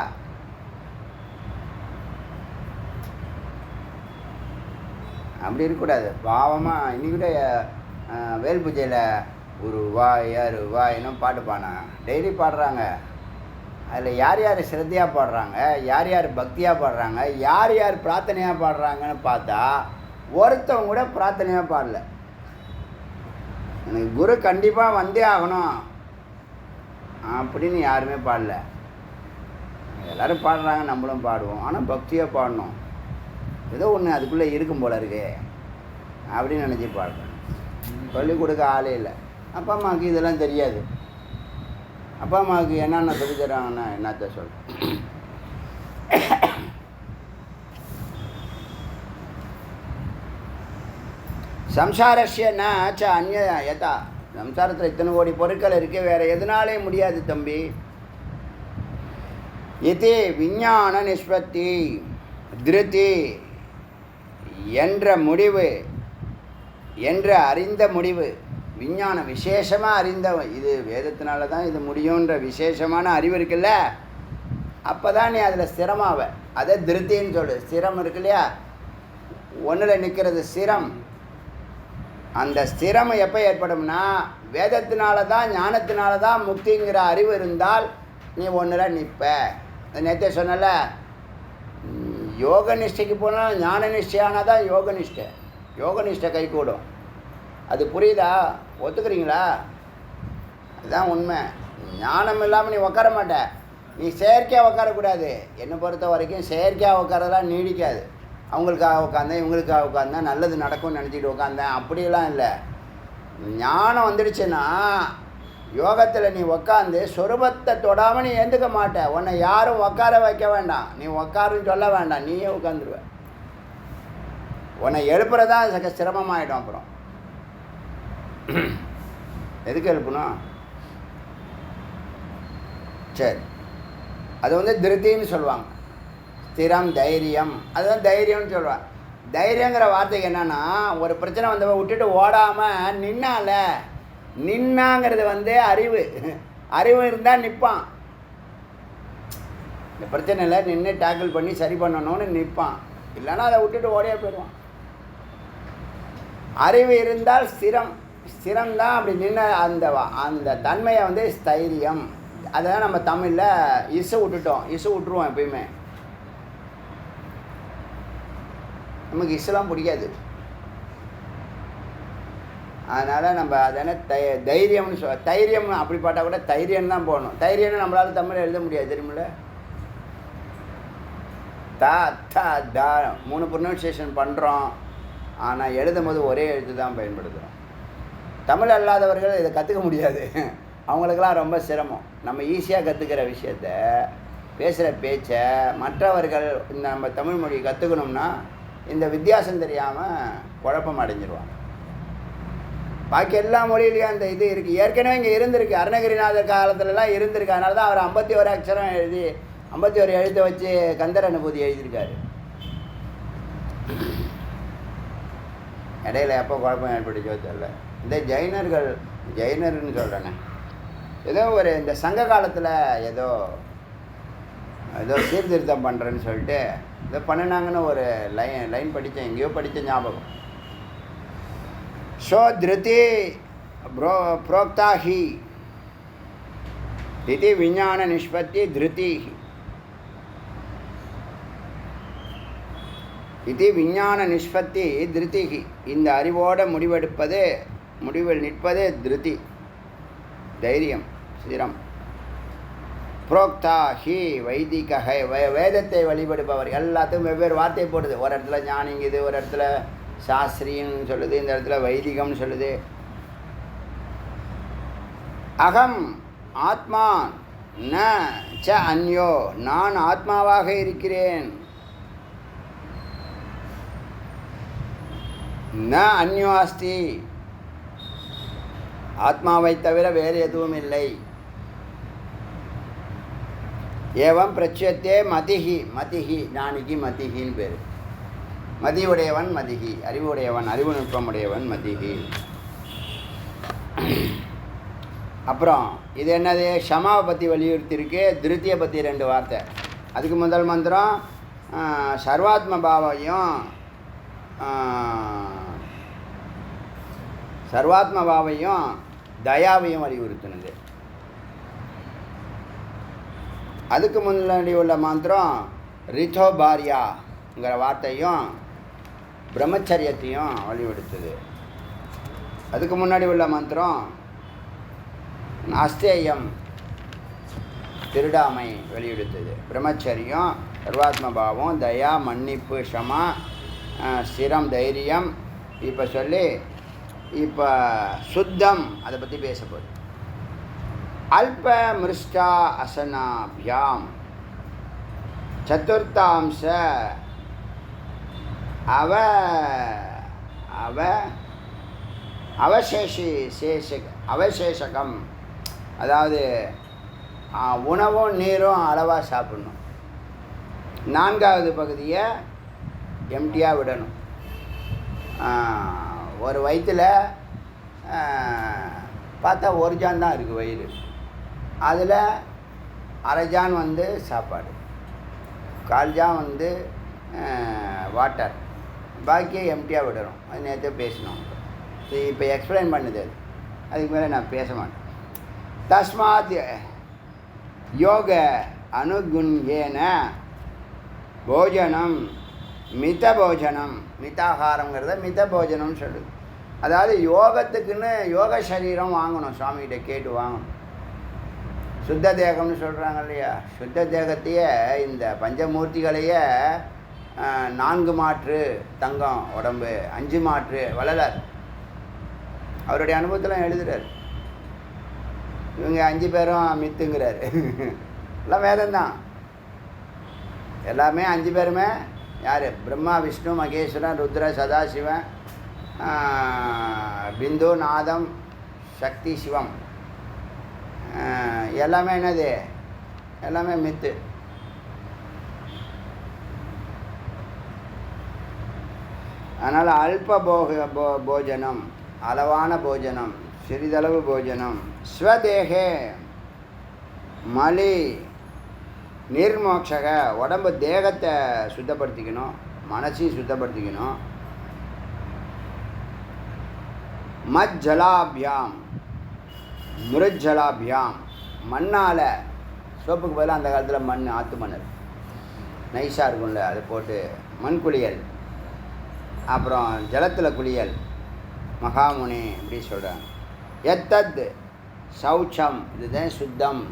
அப்படி இருக்கக்கூடாது. பாவமாக இன்னைக்கு கூட வேல் பூஜையில் ஒரு ரூபாய் 6 ரூபாயினும் பாட்டு பாடினாங்க. டெய்லி பாடுறாங்க. அதில் யார் யார் சிரத்தையாக பாடுறாங்க, யார் யார் பக்தியாக பாடுறாங்க, யார் யார் பிரார்த்தனையாக பாடுறாங்கன்னு பார்த்தா ஒருத்தவங்க கூட பிரார்த்தனையாக பாடல. எனக்கு குரு கண்டிப்பாக வந்தே ஆகணும் அப்படின்னு யாருமே பாடல. எல்லோரும் பாடுறாங்க, நம்மளும் பாடுவோம். ஆனால் பக்தியாக பாடணும். ஏதோ ஒன்று அதுக்குள்ளே இருக்கும் போல இருக்கு அப்படின்னு நினச்சி பாடுறேன். சொல்லிக் கொடுக்க ஆளே இல்லை. அப்பா அம்மாவுக்கு இதெல்லாம் தெரியாது. அப்பா அம்மாவுக்கு என்னென்ன சொல்லி தராங்கன்னா என்னத்த சொல். சம்சாரஸ்ய ந ச அந்யதா. சம்சாரத்தில் இத்தனை கோடி பொருட்கள் இருக்குது, வேறு எதுனாலே முடியாது தம்பி. இது விஞ்ஞான நிஷ்பத்தி திருதி என்ற முடிவு, என்ற அறிந்த முடிவு. விஞ்ஞானம் விசேஷமாக அறிந்த, இது வேதத்தினால தான் இது முடியுன்ற விசேஷமான அறிவு இருக்குல்ல, அப்போ தான் நீ அதில் ஸ்திரமாவ. அதை திருத்தின்னு சொல்லு. ஸ்திரம் இருக்கு இல்லையா, ஒன்றில் நிற்கிறது ஸ்திரம். அந்த ஸ்திரம் எப்போ ஏற்படும்னா வேதத்தினால தான், ஞானத்தினால தான் முக்திங்கிற அறிவு இருந்தால் நீ ஒன்றில் நிற்ப. நேற்றே சொன்னல, யோக நிஷ்டைக்கு போனால் ஞான நிஷ்டையானால் தான் யோக நிஷ்டை. யோக நிஷ்டை கை கூடும். அது புரியுதா? ஒத்துக்கிறீங்களா? அதுதான் உண்மை. ஞானம் இல்லாமல் நீ உட்கார மாட்ட. நீ செயற்கையாக உட்காரக்கூடாது. என்னை பொறுத்த வரைக்கும் செயற்கையாக உட்காரதான் நீடிக்காது. அவங்களுக்காக உட்காந்தேன், இவங்களுக்காக உட்காந்தேன், நல்லது நடக்கும்னு நினச்சிட்டு உட்காந்தேன், அப்படியெல்லாம் இல்லை. ஞானம் வந்துடுச்சுன்னா யோகத்தில் நீ உட்காந்து சொரூபத்தை தொடாமல் நீ எழுந்துக்க மாட்ட. உன்னை யாரும் உட்கார வைக்க வேண்டாம், நீ உட்காருன்னு சொல்ல வேண்டாம், நீயே உட்காந்துருவ. உன்னை எழுப்புறதா சிரமமாயிடும். அப்புறம் எதுக்கு எழுப்பணும்? சரி, அது திருப்தின்னு சொல்லுவாங்க. ஸ்திரம் தைரியம், அதுதான் தைரியம்னு சொல்லுவாங்க. தைரியங்கிற வார்த்தைக்கு என்னென்னா, ஒரு பிரச்சனை வந்தவன் விட்டுட்டு ஓடாமல் நின்னாங்கிறது அறிவு. அறிவு இருந்தால் நிற்பான். இந்த பிரச்சனையில் நின்று டேக்கிள் பண்ணி சரி பண்ணணும்னு நிற்பான். இல்லைன்னா அதை விட்டுட்டு ஓடியே போயிடுவான். அறிவு இருந்தால் ஸ்திரம். ஸ்திரம்தான் அப்படி நின்று அந்த தன்மையை ஸ்தைரியம். அதான் நம்ம தமிழில் இசை விட்டுட்டோம். இசை விட்டுருவோம் எப்பயுமே. நமக்கு இசைலாம் பிடிக்காது. அதனால் நம்ம அதனை தைரியம்னு தைரியம் அப்படி பார்த்தா கூட தைரியம் தான் போடணும். தைரியம்னு நம்மளால் தமிழ் எழுத முடியாது தெரியுமில்ல. த த த 3 ப்ரொனன்சியேஷன் பண்ணுறோம். ஆனால் எழுதும் போது ஒரே எழுத்து தான் பயன்படுத்துகிறோம். தமிழ் அல்லாதவர்கள் இதை கற்றுக்க முடியாது. அவங்களுக்கெல்லாம் ரொம்ப சிரமம். நம்ம ஈஸியாக கற்றுக்கிற விஷயத்த, பேசுகிற பேச்சை மற்றவர்கள் இந்த நம்ம தமிழ் மொழி கற்றுக்கணும்னா இந்த வித்தியாசம் தெரியாமல் குழப்பம் அடைஞ்சிருவாங்க. பாக்கி எல்லா மொழியிலையும் அந்த இது இருக்குது. ஏற்கனவே இங்கே இருந்திருக்கு. அருணகிரிநாதர் காலத்துலலாம் இருந்திருக்கு. அதனால தான் அவர் 51 அக்ஷரம் எழுதி 51 எழுத்தை வச்சு கந்தர் அனுபூதி எழுதியிருக்காரு. இடையில எப்போ குழப்பம் ஏற்பட்டுச்சோ தெரியல. இந்த ஜெயினர்னு சொல்கிறேனே, ஏதோ ஒரு இந்த சங்க காலத்தில் ஏதோ சீர்திருத்தம் பண்ணுறேன்னு சொல்லிட்டு இதை பண்ணினாங்கன்னு ஒரு லைன் படித்தேன், எங்கேயோ படித்த ஞாபகம். ஸோ திருதி புரோக்தா ஹி திதி விஞ்ஞான நிஷ்பத்தி திருதி இது விஞ்ஞான நிஷ்பத்தி திருதிகி. இந்த அறிவோட முடிவில் நிற்பது திருதி, தைரியம், சிரம். புரோக்தா ஹி வைதிக வேதத்தை வழிபடுபவர். எல்லாத்துக்கும் வெவ்வேறு வார்த்தை போடுது. ஒரு இடத்துல ஞானிங்குது, ஒரு இடத்துல சாஸ்திரின்னு சொல்லுது, இந்த இடத்துல வைதிகம்னு சொல்லுது. அகம் ஆத்மா ந ச அந்யோ, நான் ஆத்மாவாக இருக்கிறேன். ந அந்யோ அஸ்தி, ஆத்மாவை தவிர வேறு எதுவும் இல்லை. ஏவம் பிரச்சயத்தே மதிஹி, ஞானிக்கு மதிஹின்னு பேர். மதியுடையவன் மதிஹி, அறிவுடையவன், அறிவு நுட்பமுடையவன் மதிஹி. அப்புறம் இது என்னது, ஷமாவை பற்றி வலியுறுத்தியிருக்கு. திருத்தியை பற்றி 2 வார்த்தை. அதுக்கு முதல் மந்திரம் சர்வாத்ம பாவையும் தயாவையும் வலியுறுத்தினது. அதுக்கு முன்னாடி உள்ள மந்திரம் ரிதோ பாரியாங்கிற வார்த்தையும் பிரம்மச்சரியத்தையும் வலியுறுத்துது. அதுக்கு முன்னாடி உள்ள மந்திரம் அஸ்தேயம், திருடாமை வெளியிடுத்தது. பிரம்மச்சரியம், சர்வாத்மபாவம், தயா, மன்னிப்பு, ஷமா, ஸ்திரம், தைரியம். இப்போ சொல்லி இப்போ சுத்தம் அதை பற்றி பேச போகுது. அல்ப மிருஷ்டா அசனாபியாம் சதுர்த்தாம்ச அவசேஷகம். அதாவது உணவும் நீரும் அளவாக சாப்பிடணும். 4வது பகுதியை எம்டியாக விடணும். ஒரு வயிற்றில் பார்த்தா 1 ஜான் தான் இருக்குது வயிறு. அதில் 1/2 ஜான் சாப்பாடு, 1/4 ஜான் வாட்டர், பாக்கியை எம்டியாக விடணும். அது நேற்று பேசணும். இப்போ எக்ஸ்பிளைன் பண்ணுது. அதுக்கு மேலே நான் பேச மாட்டேன். தஸ்மாத் யோக அனுகுண்யேன போஜனம் மித போஜனம், மிதாகாரங்கிறத மித போஜனம்னு சொல்லுது. அதாவது யோகத்துக்குன்னு யோக சரீரம் வாங்கணும், சுவாமிகிட்ட கேட்டு வாங்கணும். சுத்த தேகம்னு சொல்கிறாங்க இல்லையா, சுத்த தேகத்தையே இந்த பஞ்சமூர்த்திகளையே 4 மாற்று தங்கம் உடம்பு, 5 மாற்று வள்ளலார் அவருடைய அனுபவத்தில் எழுதுகிறார். இவங்க 5 பேரும் மித்துங்கிறார். எல்லாம் வேதம்தான். எல்லாமே 5 பேருமே யார்? பிரம்மா, விஷ்ணு, மகேஸ்வரன், ருத்ர, சதாசிவன், பிந்து, நாதம், சக்தி, சிவம். எல்லாமே என்னது? எல்லாமே மித்து. அதனால் அல்ப போஜனம், அளவான போஜனம், சிறிதளவு போஜனம். ஸ்வதேகே மலி நிர்மோக்ஷக, உடம்பு தேகத்தை சுத்தப்படுத்திக்கணும், மனசையும் சுத்தப்படுத்திக்கணும். மஜ்ஜலாபியாம் மிருஜ்ஜலாபியாம், மண்ணால், சோப்புக்கு பதிலாக அந்த காலத்தில் மண், ஆற்று மணல் நைஸாக இருக்கும்ல, அதை போட்டு மண் குளியல், அப்புறம் ஜலத்தில் குளியல், மகாமுனி இப்படி சொல்கிறாங்க. எத்தத் சௌச்சம், இதுதான் சுத்தம்.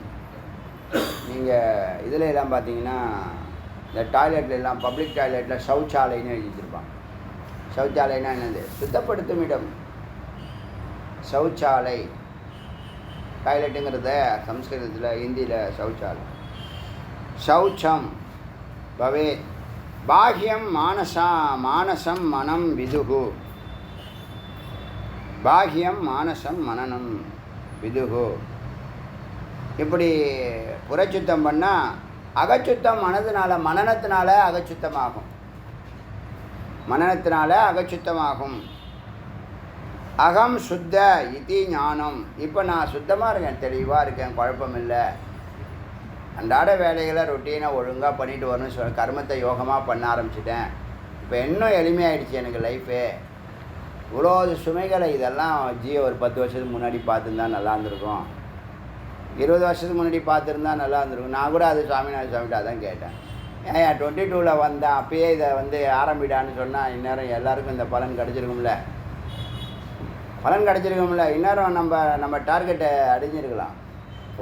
நீங்கள் இதில் எல்லாம் பார்த்தீங்கன்னா இந்த டாய்லெட்டில் எல்லாம், பப்ளிக் டாய்லெட்டில் சௌச்சாலைன்னு எழுதி வச்சுருப்பாங்க. சௌச்சாலைன்னா என்னது? சுத்தப்படுத்தும் இடம். சௌச்சாலை, டாய்லெட்டுங்கிறத சம்ஸ்கிருதத்தில், ஹிந்தியில் சௌச்சாலை. சௌச்சம் பவேத். பாஹ்யம் மானசம் மனம் விதுகு. பாஹ்யம் மானசம் மனனம் விதுகு. இப்படி புறச்சுத்தம் பண்ணால் அகச்சுத்தம் மனதினால, மனனத்தினால அகச்சுத்தமாகும். மனனத்தினால அகச்சுத்தமாகும். அகம் சுத்த இதி ஞானம். இப்போ நான் சுத்தமாக இருக்கேன், தெளிவாக இருக்கேன், குழப்பம் இல்லை, அன்றாட வேலைகளை ரொட்டீனாக ஒழுங்காக பண்ணிட்டு வரணும்னு சொல்ல கர்மத்தை யோகமாக பண்ண ஆரம்பிச்சிட்டேன். இப்போ இன்னும் எளிமையாயிடுச்சு எனக்கு லைஃபு. இவ்வளோ சுமைகளை இதெல்லாம் ஒரு 10 வருஷத்துக்கு முன்னாடி பார்த்துருந்தா நல்லா இருந்திருக்கும், 20 வருஷத்துக்கு முன்னாடி பார்த்துருந்தா நல்லா இருந்திருக்கும். நான் கூட அது சாமிகிட்ட அதான் கேட்டேன், ஏன் 22ல் வந்தேன், அப்பயே இதை ஆரம்பிடான்னு சொன்னால் இந்நேரம் எல்லாருக்கும் இந்த பலன் கிடச்சிருக்கும்ல. இந்நேரம் நம்ம டார்கெட்டை அடைஞ்சிருக்கலாம்,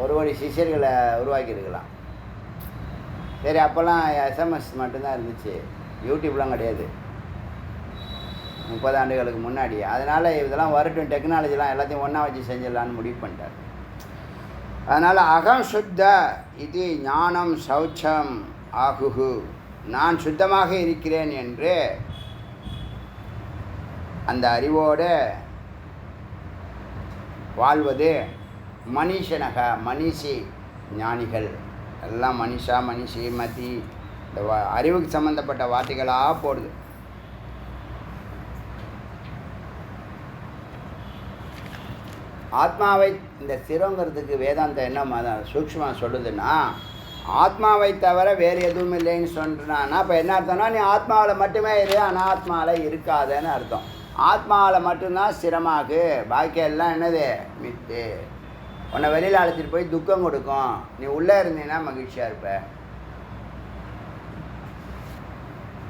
1 கோடி சிஷ்யர்களை உருவாக்கியிருக்கலாம். சரி, அப்போல்லாம் SMS மட்டும்தான் இருந்துச்சு, யூடியூப்லாம் கிடையாது, 30 ஆண்டுகளுக்கு முன்னாடி. அதனால் இதெல்லாம் வரட்டும், டெக்னாலஜிலாம் எல்லாத்தையும் ஒன்றா வச்சு செஞ்சிடலான்னு முடிவு பண்ணிட்டார். அதனால் அகம் சுத்த இது ஞானம் சௌச்சம் ஆகுகு. நான் சுத்தமாக இருக்கிறேன் என்று அந்த அறிவோடு வாழ்வது மனிஷனக. மனிஷி ஞானிகள் எல்லாம் மனிஷா, மனிஷி, மதி, இந்த அறிவுக்கு சம்மந்தப்பட்ட வார்த்தைகளாக போடுது. ஆத்மாவை, இந்த சிரங்கிறதுக்கு வேதாந்தம் என்ன சூக்ஷ்மமாக சொல்லுதுன்னா, ஆத்மாவை தவிர வேறு எதுவும் இல்லைன்னு சொல்கிறான்னா இப்போ என்ன அர்த்தம்னா, நீ ஆத்மாவில் மட்டுமே இரு, அனாத்மாவில் இருக்காதேன்னு அர்த்தம். ஆத்மாவில் மட்டும்தான் ஸ்திரமாகு, பாக்கியெல்லாம் என்னது மித்து. உன்னை வெளியில் அழைச்சிட்டு போய் துக்கம் கொடுக்கும், நீ உள்ளே இருந்தீங்கன்னா மகிழ்ச்சியாக இருப்ப.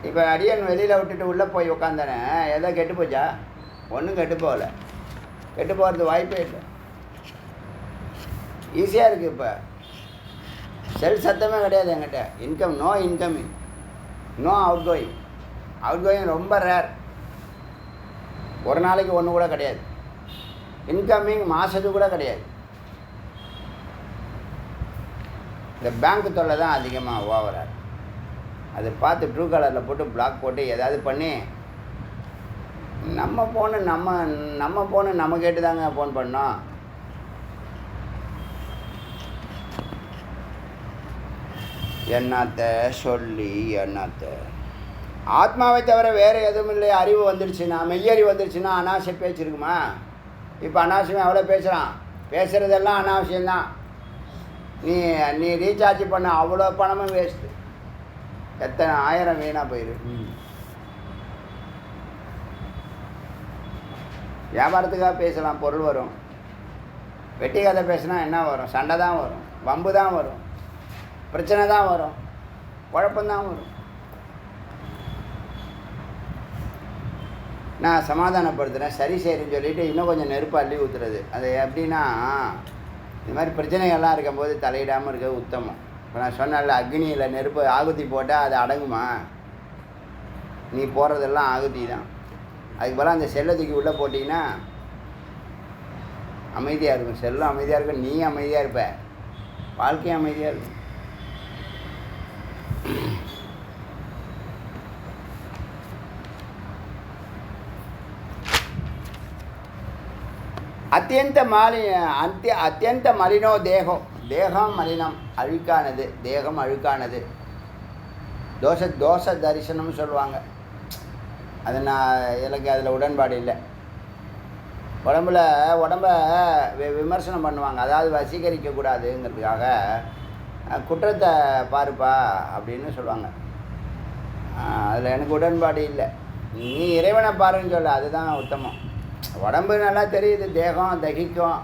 இப்போ அடியன் வெளியில் விட்டுட்டு உள்ளே போய் உட்காந்தானே, எதோ கெட்டு போச்சா? ஒன்றும் கெட்டு போகலை, கெட்டு போகிறது வாய்ப்பே இல்லை, ஈஸியாக இருக்குது. இப்போ செல் சத்தமே கிடையாது என்கிட்ட. Income, no incoming, no outgoing ரொம்ப ரேர். ஒரு நாளைக்கு ஒன்று கூட கிடையாது. இன்கமிங் மாதத்துக்கு கூட கிடையாது. இந்த பேங்க் தொல்லை தான் அதிகமாக ஓவராக. அதை பார்த்து ட்ரூ கலரில் போட்டு பிளாக் போட்டு ஏதாவது பண்ணி, நம்ம ஃபோனு நம்ம கேட்டு தாங்க ஃபோன் பண்ணோம். என்னத்த சொல்லி என்னத்த. ஆத்மாவை தவிர வேறு எதுவும் இல்லை. அறிவு வந்துடுச்சுன்னா, மெய்யறிவு வந்துடுச்சுன்னா அனாவசிய பேச்சு இருக்குமா? இப்போ அனாவசியமாக எவ்வளோ பேசுகிறான், பேசுகிறதெல்லாம் அனாவசியம்தான். நீ ரீசார்ஜ் பண்ண அவ்வளோ பணமும் வேஸ்ட்டு, எத்தனை 1000 வீணாக போயிரு. வியாபாரத்துக்காக பேசலாம், பொருள் வரும். வெட்டி கதை பேசினா என்ன வரும்? சண்டை தான் வரும், வம்பு தான் வரும், பிரச்சனை தான் வரும், குழப்பந்தான் வரும். நான் சமாதானப்படுத்துகிறேன், சரி சரின்னு சொல்லிவிட்டு இன்னும் கொஞ்சம் நெருப்பு அள்ளி ஊற்றுறது. அது எப்படின்னா, இது மாதிரி பிரச்சனைகள்லாம் இருக்கும்போது தலையிடாமல் இருக்கிறது உத்தமம். இப்போ நான் சொன்னேன்ல, அக்னியில் நெருப்பு ஆகுதி போட்டால் அது அடங்குமா? நீ போடுறதெல்லாம் ஆகுதி தான். அதுக்கு பதிலாக அந்த செல்லை தூக்கி உள்ளே போட்டிங்கன்னா அமைதியாக இருக்கும். செல்லும் அமைதியாக இருக்கும், நீ அமைதியாக இருப்ப, வாழ்க்கையும் அமைதியாக இருக்கும். அத்தியந்த மலினோ தேகம். தேகம் மலினம், அழுக்கானது. தேகம் அழுக்கானது. தோஷ தரிசனம்னு சொல்லுவாங்க. அது எனக்கு அதில் உடன்பாடு இல்லை. உடம்ப விமர்சனம் பண்ணுவாங்க, அதாவது வசீகரிக்கக்கூடாதுங்கிறதுக்காக குற்றத்தை பாருப்பா அப்படின்னு சொல்லுவாங்க. அதில் எனக்கு உடன்பாடு இல்லை. நீ இறைவனை பாருன்னு சொல்ல, அதுதான் உத்தமம். உடம்பு நல்லா தெரியுது, தேகம் தகிக்கும்,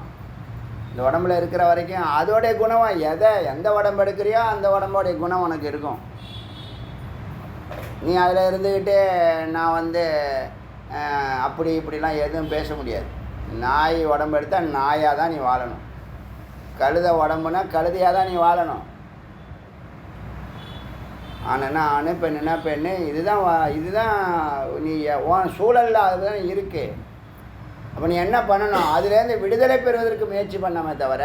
இந்த உடம்புல இருக்கிற வரைக்கும் அதோடைய குணம் எந்த உடம்பு எடுக்கிறியோ அந்த உடம்போடைய குணம் உனக்கு இருக்கும். நீ அதில் இருந்துக்கிட்டு நான் வந்து அப்படி இப்படிலாம் எதுவும் பேச முடியாது. நாய் உடம்பு எடுத்தால் நாயாக தான் நீ வாழணும். கழுதை உடம்புனா கழுதையாக தான் நீ வாழணும். ஆணுன்னா ஆணு, பெண்ணுன்னா பெண்ணு. இதுதான் நீ உன் சூழலில் அதுதான் இருக்குது. அப்போ நீ என்ன பண்ணணும்? அதுலேருந்து விடுதலை பெறுவதற்கு முயற்சி பண்ணாமே தவிர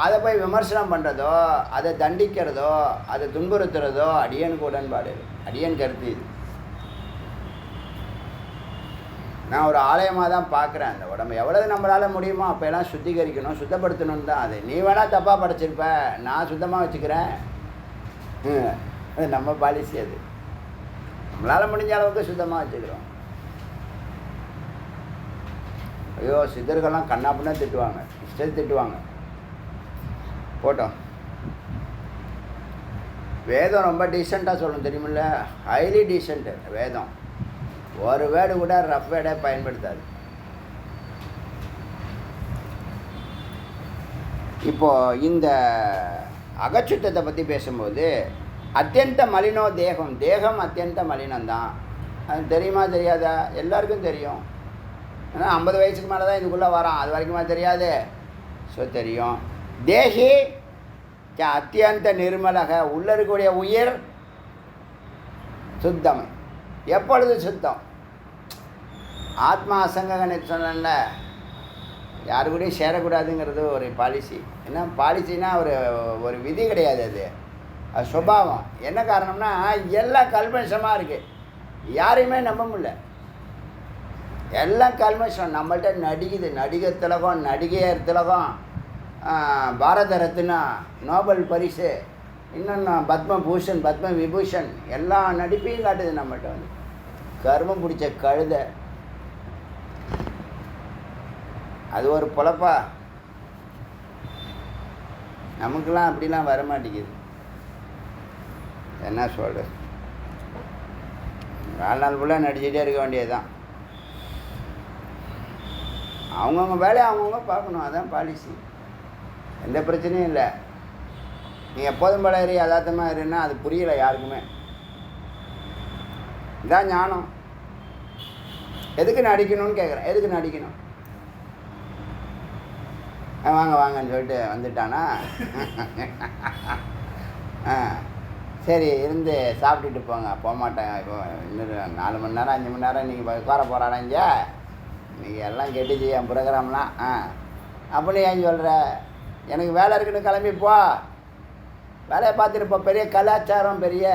அதை போய் விமர்சனம் பண்ணுறதோ, அதை தண்டிக்கிறதோ, அதை துன்புறுத்துறதோ அடியனுக்கு உடன்பாடு. அடியன் கருத்து இது. நான் ஒரு ஆலயமாக தான் பார்க்குறேன். அந்த உடம்பு எவ்வளவு நம்மளால் முடியுமோ அப்போல்லாம் சுத்திகரிக்கணும், சுத்தப்படுத்தணும்னு தான். அது நீ வேணால் தப்பாக படைச்சிருப்ப, நான் சுத்தமாக வச்சுக்கிறேன். அது நம்ம பாலிசி. அது நம்மளால் முடிஞ்ச அளவுக்கு சுத்தமாக வச்சுக்கிறோம். ஐயோ, சித்தர்கள்லாம் கண்ணாப்புன்னா திட்டுவாங்க, இஷ்டத்தை திட்டுவாங்க. போட்டோம். வேதம் ரொம்ப டீசெண்டாக சொல்லணும் தெரியுமில்ல? ஹைலி டீசென்ட்டு வேதம். ஒரு வேர்டு கூட ரஃப் வேர்டை பயன்படுத்தாது. இப்போது இந்த அகச்சுத்தத்தை பற்றி பேசும்போது அத்தியந்த மலினோ தேகம். தேகம் அத்தியந்த மலினம்தான். அது தெரியுமா தெரியாதா? எல்லாருக்கும் தெரியும். ஏன்னா 50 வயசுக்கு மேலே தான் இதுக்குள்ளே வரான். அது வரைக்குமா தெரியாது? ஸோ தெரியும். தேகி அத்தியந்த நிர்மலக. உள்ளே இருக்கக்கூடிய உயிர் சுத்தம். எப்பொழுது சுத்தம்? ஆத்மா அசங்கன்னு சொன்னேன்ல, யாரு கூடயும் சேரக்கூடாதுங்கிறது ஒரு பாலிசி. ஏன்னா பாலிசின்னா ஒரு விதி கிடையாது. அது சுபாவம். என்ன காரணம்னா எல்லாம் கல்மஷமாக இருக்குது. யாரையுமே நம்ப முடியல. எல்லாம் கல்மஷம். நம்மள்கிட்ட நடிக்குது. நடிகர் திலகம், நடிகையர் திலகம், பாரத ரத்னா, நோபல் பரிசு, இன்னொன்று பத்மபூஷன், பத்ம விபூஷன், எல்லா நடிப்பையும் காட்டுது நம்மகிட்ட. வந்து கர்மம் பிடிச்ச கழுதை. அது ஒரு பொழப்பா? நமக்கெல்லாம் அப்படிலாம் வரமாட்டேங்குது. என்ன சொல்கிறது? வாழ்நாள் ஃபுல்லாக நடிச்சுட்டே இருக்க வேண்டியது தான். அவங்கவுங்க வேலையை அவங்கவுங்க பார்க்கணும். அதான் பாலிசி. எந்த பிரச்சனையும் இல்லை. நீ எப்போதும் பழகிறி யதார்த்தமாக இருன்னா அது புரியலை யாருக்குமே. இதான் ஞானம். எதுக்கு நடிக்கணும்னு கேட்குறேன். எதுக்கு நடிக்கணும்? வாங்க வாங்கன்னு சொல்லிட்டு வந்துட்டானா? சரி இருந்து சாப்பிட்டுட்டு போங்க. போக மாட்டேன். இப்போ இன்னொரு 4 மணி நேரம் 5 மணி நேரம் நீங்கள் உட்கார போகிறானா? இங்கே நீங்கள் எல்லாம் கெட்டுச்சு என் ப்ரோக்ராம்லாம். அப்படி ஏன் சொல்கிற? எனக்கு வேலை இருக்குன்னு கிளம்பிப்போ, வேலையை பார்த்துருப்போ. பெரிய கலாச்சாரம், பெரிய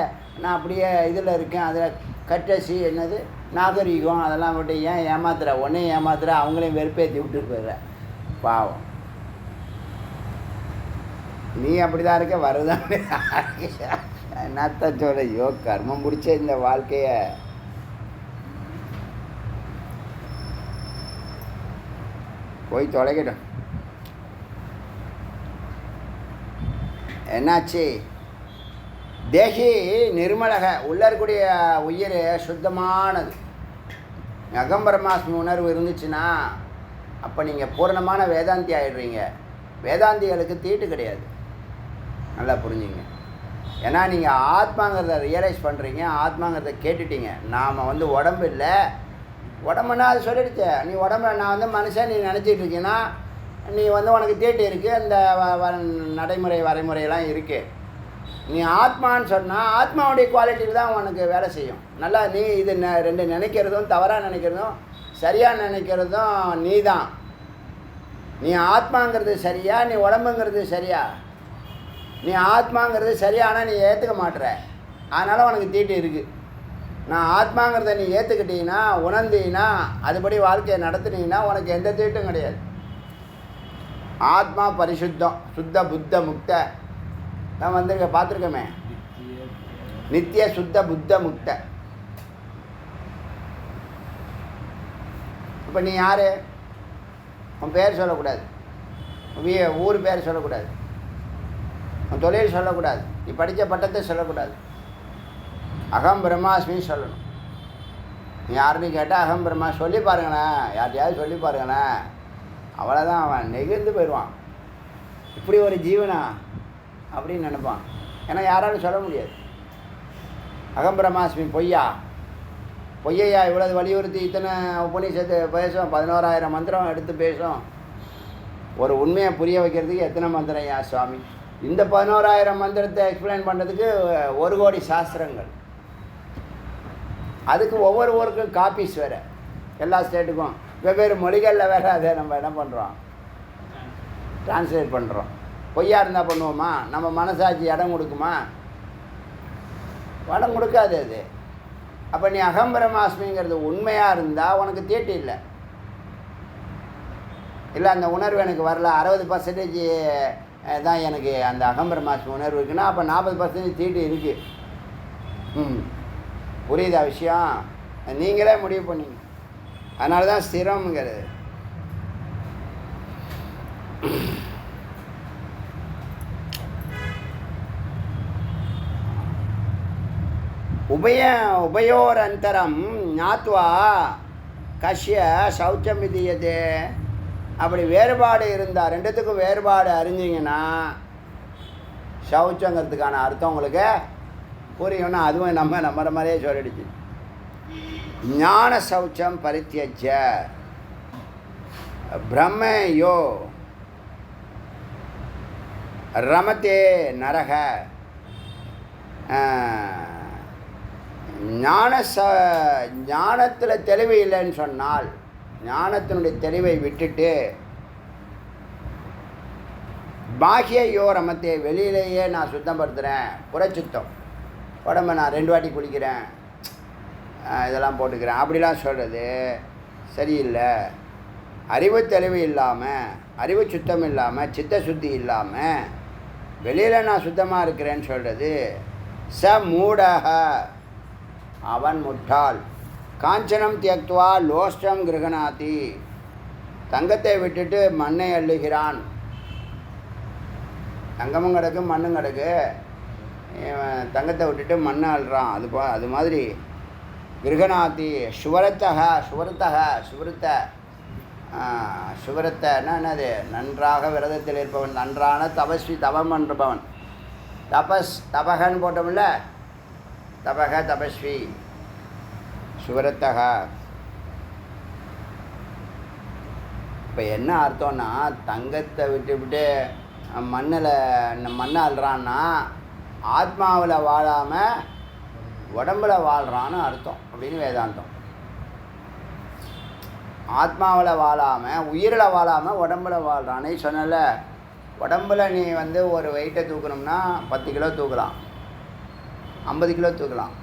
நான் அப்படியே இதில் இருக்கேன். அதில் கட்டசி என்னது நாகரீகம் அதெல்லாம் விட்டு ஏன் ஏமாத்துற? ஒன்றையும் ஏமாத்துற, அவங்களையும் வெறுப்பேற்றி விட்டு போயிடுற. பாவம், நீ அப்படி தான் இருக்க. வருதான் என்னத்த சொல்ல? ஐயோ, கர்மம் பிடிச்ச இந்த வாழ்க்கையை போய் தொலைக்கட்டும். என்னாச்சு? தேகி நிர்மலக. உள்ளே இருக்கக்கூடிய உயிர் சுத்தமானது. அகம்பரமாஸ்மி உணர்வு இருந்துச்சுன்னா அப்போ நீங்கள் பூரணமான வேதாந்தி ஆகிடுறீங்க. வேதாந்திகளுக்கு தீட்டு கிடையாது. நல்லா புரிஞ்சுங்க. ஏன்னா நீங்கள் ஆத்மாங்கிறத ரியலைஸ் பண்ணுறீங்க, ஆத்மாங்கிறத கேட்டுட்டீங்க. நாம் வந்து உடம்பு இல்லை. உடம்புன்னா அது சொல்லிடுச்சு. நீ உடம்புல நான் வந்து மனுஷன் நீ நினச்சிட்டு இருக்கீங்கன்னா நீ வந்து உனக்கு தீட்டு இருக்குது. அந்த நடைமுறை வரைமுறையெல்லாம் இருக்குது. நீ ஆத்மான்னு சொன்னால் ஆத்மாவுடைய குவாலிட்டியில் தான் உனக்கு வேலை செய்யும். நல்லா நீ இது ரெண்டு நினைக்கிறதும் தவறாக நினைக்கிறதும் சரியாக நினைக்கிறதும் நீ தான். நீ ஆத்மாங்கிறது சரியா, நீ உடம்புங்கிறது சரியா? நீ ஆத்மாங்கிறது சரியானால் நீ ஏற்றுக்க மாட்டுற. அதனால் உனக்கு தீட்டு இருக்குது. நான் ஆத்மாங்கிறத நீ ஏற்றுக்கிட்டீங்கன்னா, உணர்ந்தீங்கன்னா, அதுபடி வாழ்க்கையை நடத்துனீங்கன்னா உனக்கு எந்த தீட்டும் கிடையாது. ஆத்மா பரிசுத்தம், சுத்த புத்த முக்த தான் வந்திருக்க. பார்த்துருக்கோமே, நித்திய சுத்த புத்த முக்த. இப்போ நீ யார்? உன் பேர் சொல்லக்கூடாது, ஊர் பேர் சொல்லக்கூடாது, உன் தொழில் சொல்லக்கூடாது, நீ படித்த பட்டத்தை சொல்லக்கூடாது. அகம் பிரம்மாஸ்மின்னு சொல்லணும். நீ யாருன்னு கேட்டால் அகம் பிரம்மா சொல்லி பாருங்களேன். யார்ட்டையாவது சொல்லி பாருங்களேன். அவ்வளோதான், அவன் நெகிழ்ந்து போயிடுவான். இப்படி ஒரு ஜீவனா அப்படின்னு நினைப்பான். ஏன்னா யாராலும் சொல்ல முடியாது. அகம் பிரம்மாஸ்மி பொய்யா இவ்வளவு வலியுறுத்தி இத்தனை உபநிஷத்து பேசும், 11,000 மந்திரம் எடுத்து பேசும். ஒரு உண்மையை புரிய வைக்கிறதுக்கு எத்தனை மந்திரம் யா சுவாமி? இந்த 11,000 மந்திரத்தை எக்ஸ்பிளைன் பண்ணுறதுக்கு 1 கோடி சாஸ்திரங்கள். அதுக்கு ஒவ்வொரு ஊருக்கும் காப்பீஸ் வேறு, எல்லா ஸ்டேட்டுக்கும் வெவ்வேறு மொழிகளில் வேறு. அதை நம்ம என்ன பண்ணுறோம், டிரான்ஸ்லேட் பண்ணுறோம். பொய்யா இருந்தால் பண்ணுவோமா? நம்ம மனசாட்சி இடம் கொடுக்குமா? இடம் கொடுக்காது அது. அப்போ நீ அகம் பிரம்மாஸ்மிங்கிறது உண்மையாக இருந்தால் உனக்கு தீட்டு இல்லை. இல்லை அந்த உணர்வு எனக்கு வரல, 60% தான் எனக்கு அந்த அகம் பிரம்மாஸ்மி உணர்வு இருக்குன்னா அப்போ 40% தீட்டு இருக்குது. புரியுதா விஷயம்? நீங்களே முடிவு பண்ணிங்க. அதனால தான் ஸ்திரம்ங்கிறது. உபயோரந்தரம் ஞாத்வா கஷ்ய சௌச்சம் விதியதே. அப்படி வேறுபாடு இருந்தால், ரெண்டுத்துக்கும் வேறுபாடு அறிஞ்சிங்கன்னா சௌச்சங்கிறதுக்கான அர்த்தம் உங்களுக்கு புரியும்னா அதுவும் நம்புற மாதிரியே சொல்லிடுச்சு. ஞான சௌச்சம் பரித்தியஜ பிரம்மயோ ரமத்தே நரக. ஞானத்தில் தெளிவு இல்லைன்னு சொன்னால், ஞானத்தினுடைய தெளிவை விட்டுட்டு பாக்கியோ ரமத்தே, வெளியிலேயே நான் சுத்தப்படுத்துகிறேன், புறச்சுத்தம், உடம்பை நான் 2 வாட்டி குளிக்கிறேன், இதெல்லாம் போட்டுக்கிறேன், அப்படிலாம் சொல்கிறது சரியில்லை. அறிவு தெளிவு இல்லாமல், அறிவு சுத்தம் இல்லாமல், சித்த சுத்தி இல்லாமல் வெளியில் நான் சுத்தமாக இருக்கிறேன்னு சொல்கிறது ச மூடக, அவன் முட்டாள். காஞ்சனம் தியக்துவா லோஷ்டம் கிரகணாதி, தங்கத்தை விட்டுட்டு மண்ணை அள்ளுகிறான். தங்கமும் கிடக்கு மண்ணும் கிடக்கு, தங்கத்தை விட்டுட்டு மண்ணை அள்ளுறான். அது மாதிரி கிரகணாதி சுவரத்தன்னா என்னது? நன்றாக விரதத்தில் இருப்பவன், நன்றான தபஸ்வி, தவம் பண்ணுறவன். தபகன்னு போட்டோம்ல, தபஸ்வி சுவரத்தக. இப்போ என்ன அர்த்தம்னா, தங்கத்தை விட்டுவிட்டு மண்ணை அள்ளுறான்னா ஆத்மாவில் வாழாமல் உடம்புல வாழ்கிறான்னு அர்த்தம் அப்படின்னு வேதாந்தம். ஆத்மாவில் வாழாமல், உயிரில் வாழாமல் உடம்புல வாழ்கிறானே சொன்னல. உடம்புல நீ ஒரு வெயிட்டை தூக்கணும்னா 10 கிலோ தூக்கலாம், 50 கிலோ தூக்கலாம்,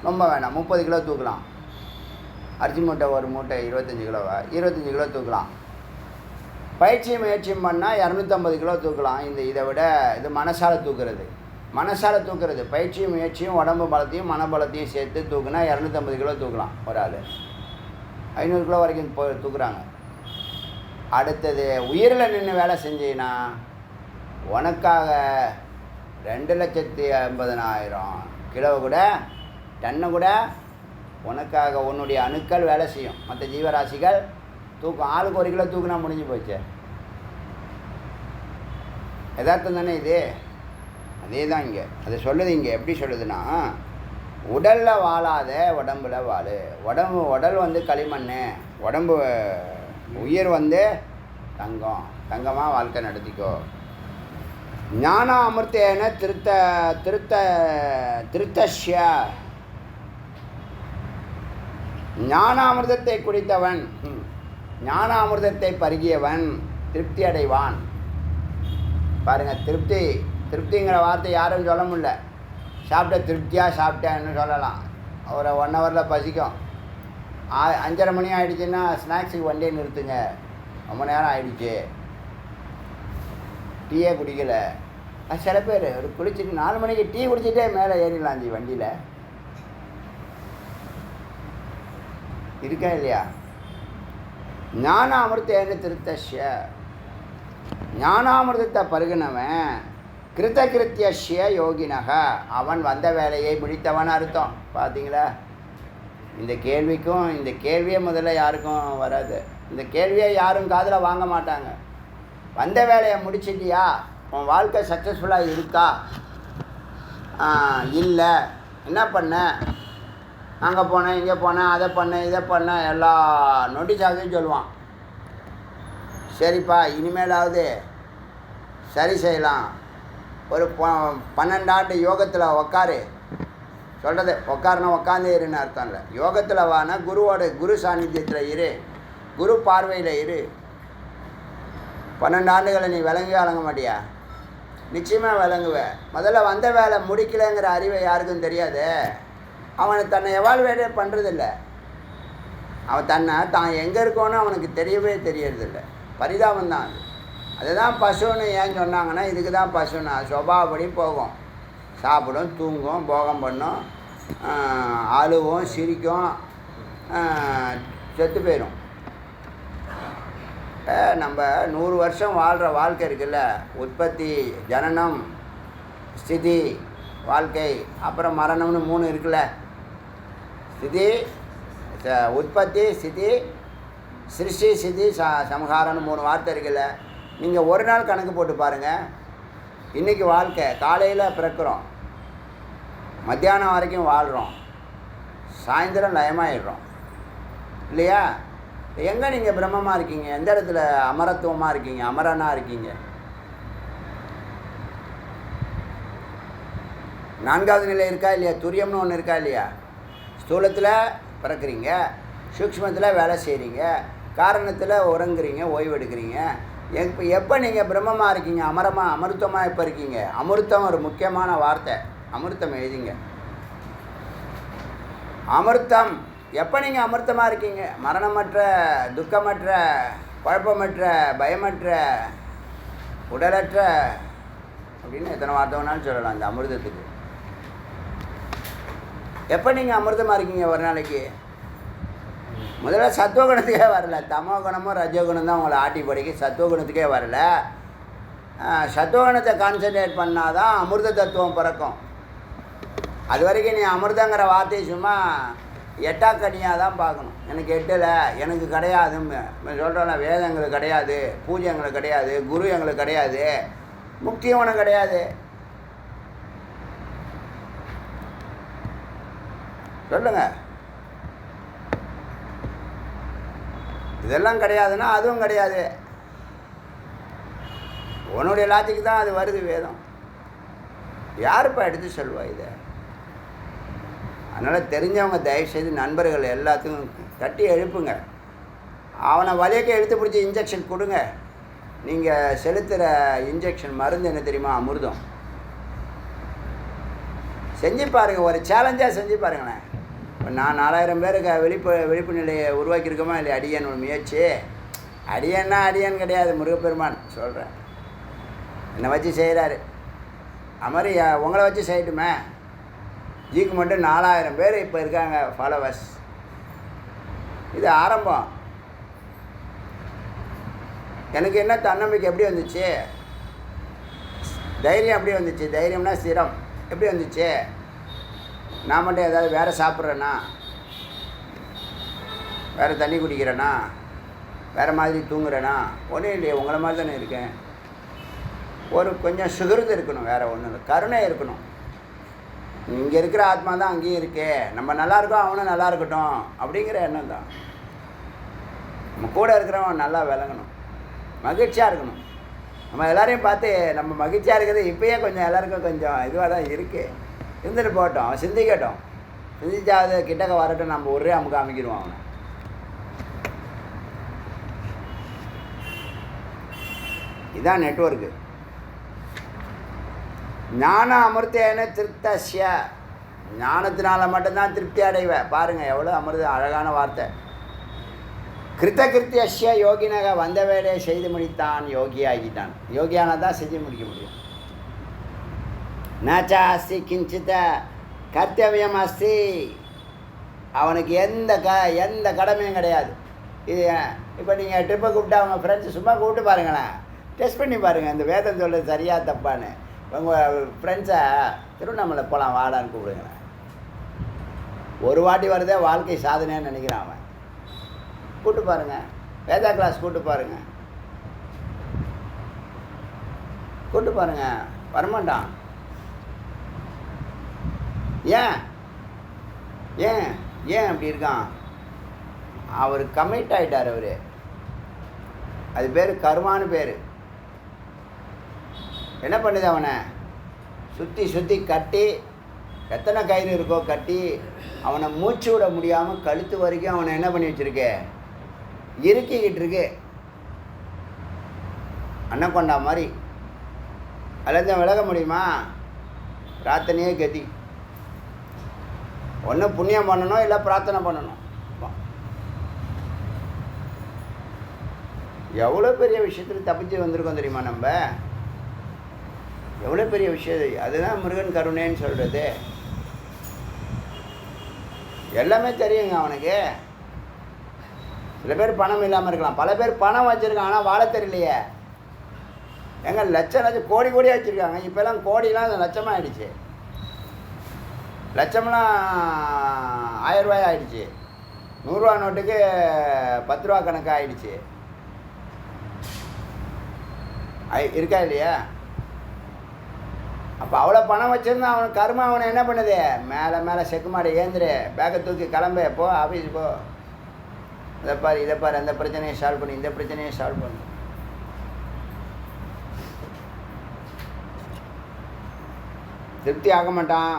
ரொம்ப வேணாம் 30 கிலோ தூக்கலாம். அரிசி மூட்டை ஒரு மூட்டை 25 கிலோ தூக்கலாம். முயற்சியும் பண்ணால் 250 கிலோ தூக்கலாம். இதை விட இது மனசால் தூக்குறது. பயிற்சியும் முயற்சியும் உடம்பு பலத்தையும் மனபலத்தையும் சேர்த்து தூக்குனா 250 கிலோ தூக்கலாம். ஒரு ஆள் 500 கிலோ வரைக்கும் தூக்குறாங்க. அடுத்தது உயிரில் நின்று வேலை செஞ்சீங்கன்னா உனக்காக 2,50,000 கிலோ கூட, டன்னு கூட உனக்காக உன்னுடைய அணுக்கள் வேலை செய்யும். மற்ற ஜீவராசிகள் தூக்கும். ஆளுக்கு 1 கிலோ தூக்குனா முடிஞ்சு போச்சு. யதார்த்தம் தானே இது? அதே தான் இங்கே அது சொல்லுது. இங்கே எப்படி சொல்லுதுன்னா, உடலில் வாழாத உடம்பில் வாழு. உடல் களிமண், உடம்பு உயிர் தங்கமாக வாழ்க்கை நடத்திக்கோ. ஞான அமிர்தேன திருத்தஷ்ய, ஞானாமிர்தத்தை குடித்தவன், ஞானாமிர்தத்தை பருகியவன் திருப்தி அடைவான். பாருங்கள், திருப்திங்கிற வார்த்தை யாரும் சொல்ல முடியல. திருப்தியாக சாப்பிட்டேன்னு சொல்லலாம். ஒரு 1 ஹவரில் பசிக்கும். 5:30 மணி ஆகிடுச்சுன்னா ஸ்நாக்ஸுக்கு வண்டியை நிறுத்துங்க, ரொம்ப நேரம் ஆகிடுச்சு, டீயே குடிக்கலை. சில பேர் குளிச்சுட்டு 4 மணிக்கு டீ குடிச்சிட்டே மேலே ஏறிடலாம் வண்டியில். இருக்கா இல்லையா? ஞானாமிர்தேன திருத்தஷ்ய, ஞானாமிர்தத்தை பருகினவன் கிருத்திய யோகினக, அவன் வந்த வேலையை முடித்தவன் அர்த்தம். பார்த்தீங்களா? இந்த கேள்வியே முதல்ல யாருக்கும் வராது. இந்த கேள்வியை யாரும் காதில் வாங்க மாட்டாங்க. வந்த வேலையை முடிச்சிட்டியா? உன் வாழ்க்கை சக்ஸஸ்ஃபுல்லாக இருக்கா? இல்லை. என்ன பண்ண? அங்கே போனேன், இங்கே போனேன், அதை பண்ணேன், இதை பண்ணேன், எல்லா நோட்டீஸாகவும் சொல்லுவான். சரிப்பா, இனிமேலாவது சரி செய்யலாம். ஒரு 12 ஆண்டு யோகத்தில் உக்காரு. சொல்கிறது உக்காருனா உக்காந்தே இருன்னு அர்த்தம் இல்லை. யோகத்தில் வானா குரு சாநித்தியத்தில் இரு, குரு பார்வையில் இரு. 12 ஆண்டுகளை நீ விளங்க மாட்டியா? நிச்சயமாக விளங்குவேன். முதல்ல வந்த வேலை முடிக்கலைங்கிற அறிவை யாருக்கும் தெரியாது. அவனை தன்னை எவால்வேட்டே பண்ணுறதில்ல. அவன் தான் எங்கே இருக்கோன்னு அவனுக்கு தெரியவே தெரியறதில்லை. பரிதாபம் தான் அது. அதுதான் பசுன்னு ஏன் சொன்னாங்கன்னா, இதுக்கு தான் பசுன்னு. சுபாவப்படி போகும், சாப்பிடும், தூங்கும், போகம் பண்ணும், அழுவும், சிரிக்கும், செத்து போயிடும். நம்ம 100 வருஷம் வாழ்கிற வாழ்க்கை இருக்குல்ல, உற்பத்தி, ஜனனம், ஸ்திதி, வாழ்க்கை, அப்புறம் மரணம்னு 3 இருக்குல்ல. ஸ்திதி, உற்பத்தி, ஸ்திதி, சிருஷ்டி, ஸ்திதி, சம்ஹாரம்னு 3 வார்த்தை இருக்குல்ல. நீங்கள் ஒரு நாள் கணக்கு போட்டு பாருங்கள். இன்றைக்கி வாழ்க்கை காலையில் பிறக்கிறோம், மத்தியானம் வரைக்கும் வாழ்கிறோம், சாயந்தரம் லயமாகிடுறோம் இல்லையா? எங்கே நீங்கள் பிரம்மமாக இருக்கீங்க? எந்த இடத்துல அமரத்துவமாக இருக்கீங்க, அமரனாக இருக்கீங்க? 4வது நிலை இருக்கா இல்லையா? துரியம்னு ஒன்று இருக்கா இல்லையா? ஸ்தூலத்தில் பிறக்கிறீங்க, சூக்ஷ்மத்தில் வேலை செய்கிறீங்க, காரணத்தில் உறங்குறீங்க, ஓய்வு எடுக்கிறீங்க. எப்போ நீங்கள் பிரம்மமாக இருக்கீங்க, அமிர்தமாக எப்போ இருக்கீங்க? அமிர்தம் ஒரு முக்கியமான வார்த்தை. அமிர்தம் எழுதிங்க. அமிர்தம் எப்போ நீங்கள் அமிர்தமாக இருக்கீங்க? மரணமற்ற, துக்கமற்ற, குழப்பமற்ற, பயமற்ற, உடலற்ற அப்படின்னு எத்தனை வார்த்தை வேணாலும் சொல்லலாம் இந்த அமிர்தத்துக்கு. எப்போ நீங்கள் அமிர்தமாக இருக்கீங்க ஒரு நாளைக்கு? முதல்ல சத்துவகுணத்துக்கே வரல. தமோ குணமும் ரஜோகுணம் தான் உங்களை ஆட்டி படிக்க. சத்துவகுணத்துக்கே வரல. சத்துவகுணத்தை கான்சன்ட்ரேட் பண்ணால் தான் அமிர்த தத்துவம் பிறக்கும். அது வரைக்கும் நீ அமிர்தங்கிற வார்த்தையை சும்மா எட்டாக்கனியாக தான் பார்க்கணும். எனக்கு எட்டலை, எனக்கு கிடையாதுன்னு சொல்கிறோம்ல. வேதம் எங்களுக்கு கிடையாது, பூஜை எங்களுக்கு கிடையாது, குரு எங்களுக்கு கிடையாது, முக்தியும் உனக்கு கிடையாது. சொல்லுங்கள். இதெல்லாம் கிடையாதுன்னா அதுவும் கிடையாது. உன்னுடைய லாஜிக்கு தான் அது வருது வேதம். யாருப்பா எடுத்து சொல்லுவா இதை? அதனால் தெரிஞ்சவங்க தயவுசெய்து நண்பர்கள் எல்லாத்துக்கும் தட்டி எழுப்புங்க. அவனை வலியக்க எடுத்து பிடிச்சி இன்ஜெக்ஷன் கொடுங்க. நீங்கள் செலுத்துகிற இன்ஜெக்ஷன் மருந்து என்ன தெரியுமா? அமிர்தம். செஞ்சு பாருங்கள், ஒரு சேலஞ்சாக செஞ்சு பாருங்களேன். இப்போ நான் 4000 பேருக்கு விழிப்பு நிலையை உருவாக்கியிருக்கோமா இல்லை? அடியன் ஒரு முயற்சி. அடியன்னா அடியன் கிடையாது, முருகப்பெருமான் சொல்கிறேன். என்னை வச்சு செய்கிறாரு. அது மாதிரி உங்களை வச்சு செய்யட்டுமே. ஜிக்கு மட்டும் 4000 பேர் இப்போ இருக்காங்க ஃபாலோவர்ஸ். இது ஆரம்பம். எனக்கு என்ன தன்னம்பிக்கை எப்படி வந்துச்சு? தைரியம் எப்படி வந்துச்சு? தைரியம்னா ஸ்திரம். எப்படி வந்துச்சு? நான் மட்டும் ஏதாவது வேறு சாப்பிட்றேன்னா, வேறு தண்ணி குடிக்கிறேன்னா, வேறு மாதிரி தூங்குறேன்னா? ஒன்றும் இல்லையே, உங்களை மாதிரி தானே இருக்கேன். ஒரு கொஞ்சம் சுகிருது இருக்கணும், வேறு ஒன்றும் இல்லை. கருணை இருக்கணும். இங்கே இருக்கிற ஆத்மா தான் அங்கேயும் இருக்கே. நம்ம நல்லா இருக்கோம், அவனும் நல்லா இருக்கட்டும் அப்படிங்கிற எண்ணம் தான். நம்ம கூட இருக்கிறவன் நல்லா விளங்கணும், மகிழ்ச்சியாக இருக்கணும். நம்ம எல்லோரையும் பார்த்து நம்ம மகிழ்ச்சியாக இருக்கிறது இப்போயே கொஞ்சம் எல்லாருக்கும் கொஞ்சம் இதுவாக தான் இருக்குது. இருந்துட்டு போட்டோம், அவன் சிந்திக்கட்டும். சிந்திச்சாவது கிட்டக்க வரட்டும், நம்ம ஒரே அமுக்கு அமைக்கிடுவோம் அவனை. இதுதான் நெட்வொர்க்கு. ஞான அமிர்தேன திருப்தஸ்ய. ஞானத்தினால மட்டும்தான் திருப்தி அடைவேன். பாருங்கள் எவ்வளோ அமிர்தம், அழகான வார்த்தை. கிருத்தகிருத்தியஸ்ய யோகினக. வந்த வேலையை செய்து முடித்தான், யோகியாகிட்டான். யோகியானா தான் செஞ்சு முடிக்க முடியும். நாச்சா அஸ்தி கிஞ்சித்த கர்த்தவியம் அஸ்தி. அவனுக்கு எந்த கடமையும் கிடையாது. இது இப்போ நீங்கள் ட்ரிப்பை கூப்பிட்டா அவங்க ஃப்ரெண்ட்ஸு சும்மா கூப்பிட்டு பாருங்களேன், டெஸ்ட் பண்ணி பாருங்கள் இந்த வேதம் சொல்கிறது சரியாக தப்பான்னு. உங்கள் ஃப்ரெண்ட்ஸை திருவண்ணாமலை போகலாம் வாடான்னு கூப்பிடுங்களேன். ஒரு வாட்டி வருதே வாழ்க்கை சாதனைன்னு நினைக்கிறான் அவன். கூப்பிட்டு பாருங்கள், வேதா கிளாஸ் கூப்பிட்டு பாருங்கள். கூப்பிட்டு பாருங்க, வரமாட்டான். ஏன் ஏன் ஏன் அப்படி இருக்கான்? அவர் கமிட் ஆகிட்டார். அவர் அது பேர் கர்மான்னு பேர். என்ன பண்ணுது? அவனை சுற்றி சுற்றி கட்டி, எத்தனை கயிறு இருக்கோ கட்டி, அவனை மூச்சு விட முடியாமல் கழுத்து வரைக்கும் அவனை என்ன பண்ணி வச்சுருக்க? இறுக்கிக்கிட்டு இருக்கு. அன்னக்கொண்டா மாதிரி. அதுலேருந்து விலக முடியுமா? பிரார்த்தனையே கதி. ஒன்று புண்ணியம் பண்ணணும், இல்லை பிரார்த்தனை பண்ணணும். எவ்வளோ பெரிய விஷயத்தில் தப்பிச்சு வந்திருக்கோம் தெரியுமா நம்ம? எவ்வளோ பெரிய விஷயம். அதுதான் முருகன் கருணைன்னு சொல்கிறது. எல்லாமே தெரியுங்க அவனுக்கு. சில பேர் பணம் இல்லாமல் இருக்கலாம், பல பேர் பணம் வச்சுருக்காங்க, ஆனால் வாழ தெரியலையே. எங்க லட்சம் லட்சம் கோடி கோடியாக வச்சுருக்காங்க. இப்போல்லாம் கோடிலாம் லட்சமாக ஆயிடுச்சு. லட்சம்லாம் 1000 ரூபாய் ஆயிடுச்சு. 100 ரூபா நோட்டுக்கு 10 ரூபா கணக்கு ஆயிடுச்சு. இருக்கா இல்லையா? அப்போ அவ்வளோ பணம் வச்சுருந்தா அவன் கர்மா அவனை என்ன பண்ணுது? மேலே மேலே செக்கு மாடு ஏந்திரு, பேக்கை தூக்கி கிளம்ப, போ ஆஃபீஸ் போ, இதை பாரு இதை பாரு, அந்த பிரச்சனையை சால்வ் பண்ணி இந்த பிரச்சனையை சால்வ் பண்ணு. திருப்தி ஆக மாட்டான்.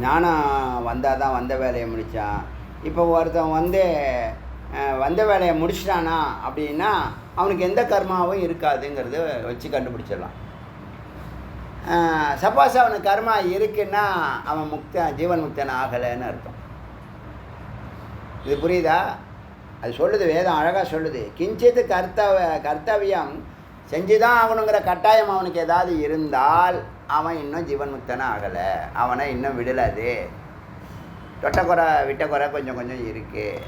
ஞானம் வந்தால் தான் வந்த வேலையை முடித்தான். இப்போ ஒருத்தன் வந்த வேலையை முடிச்சிட்டானா அப்படின்னா அவனுக்கு எந்த கர்மாவும் இருக்காதுங்கிறது வச்சு கண்டுபிடிச்சிடலாம். சப்போஸ் அவனுக்கு கர்மா இருக்குன்னா அவன் ஜீவன் முக்தன் ஆகலைன்னு அர்த்தம். இது புரியுதா? அது சொல்லுது, வேதம் அழகாக சொல்லுது. கிஞ்சித்து கர்த்தவியம் செஞ்சு தான் ஆகணுங்கிற கட்டாயம் அவனுக்கு ஏதாவது இருந்தால் அவன் இன்னும் ஜீவன் முக்தனாக ஆகலை, அவனை இன்னும் விடலாது. தொட்டக்குறை விட்டக்குறை கொஞ்சம் கொஞ்சம் இருக்குது.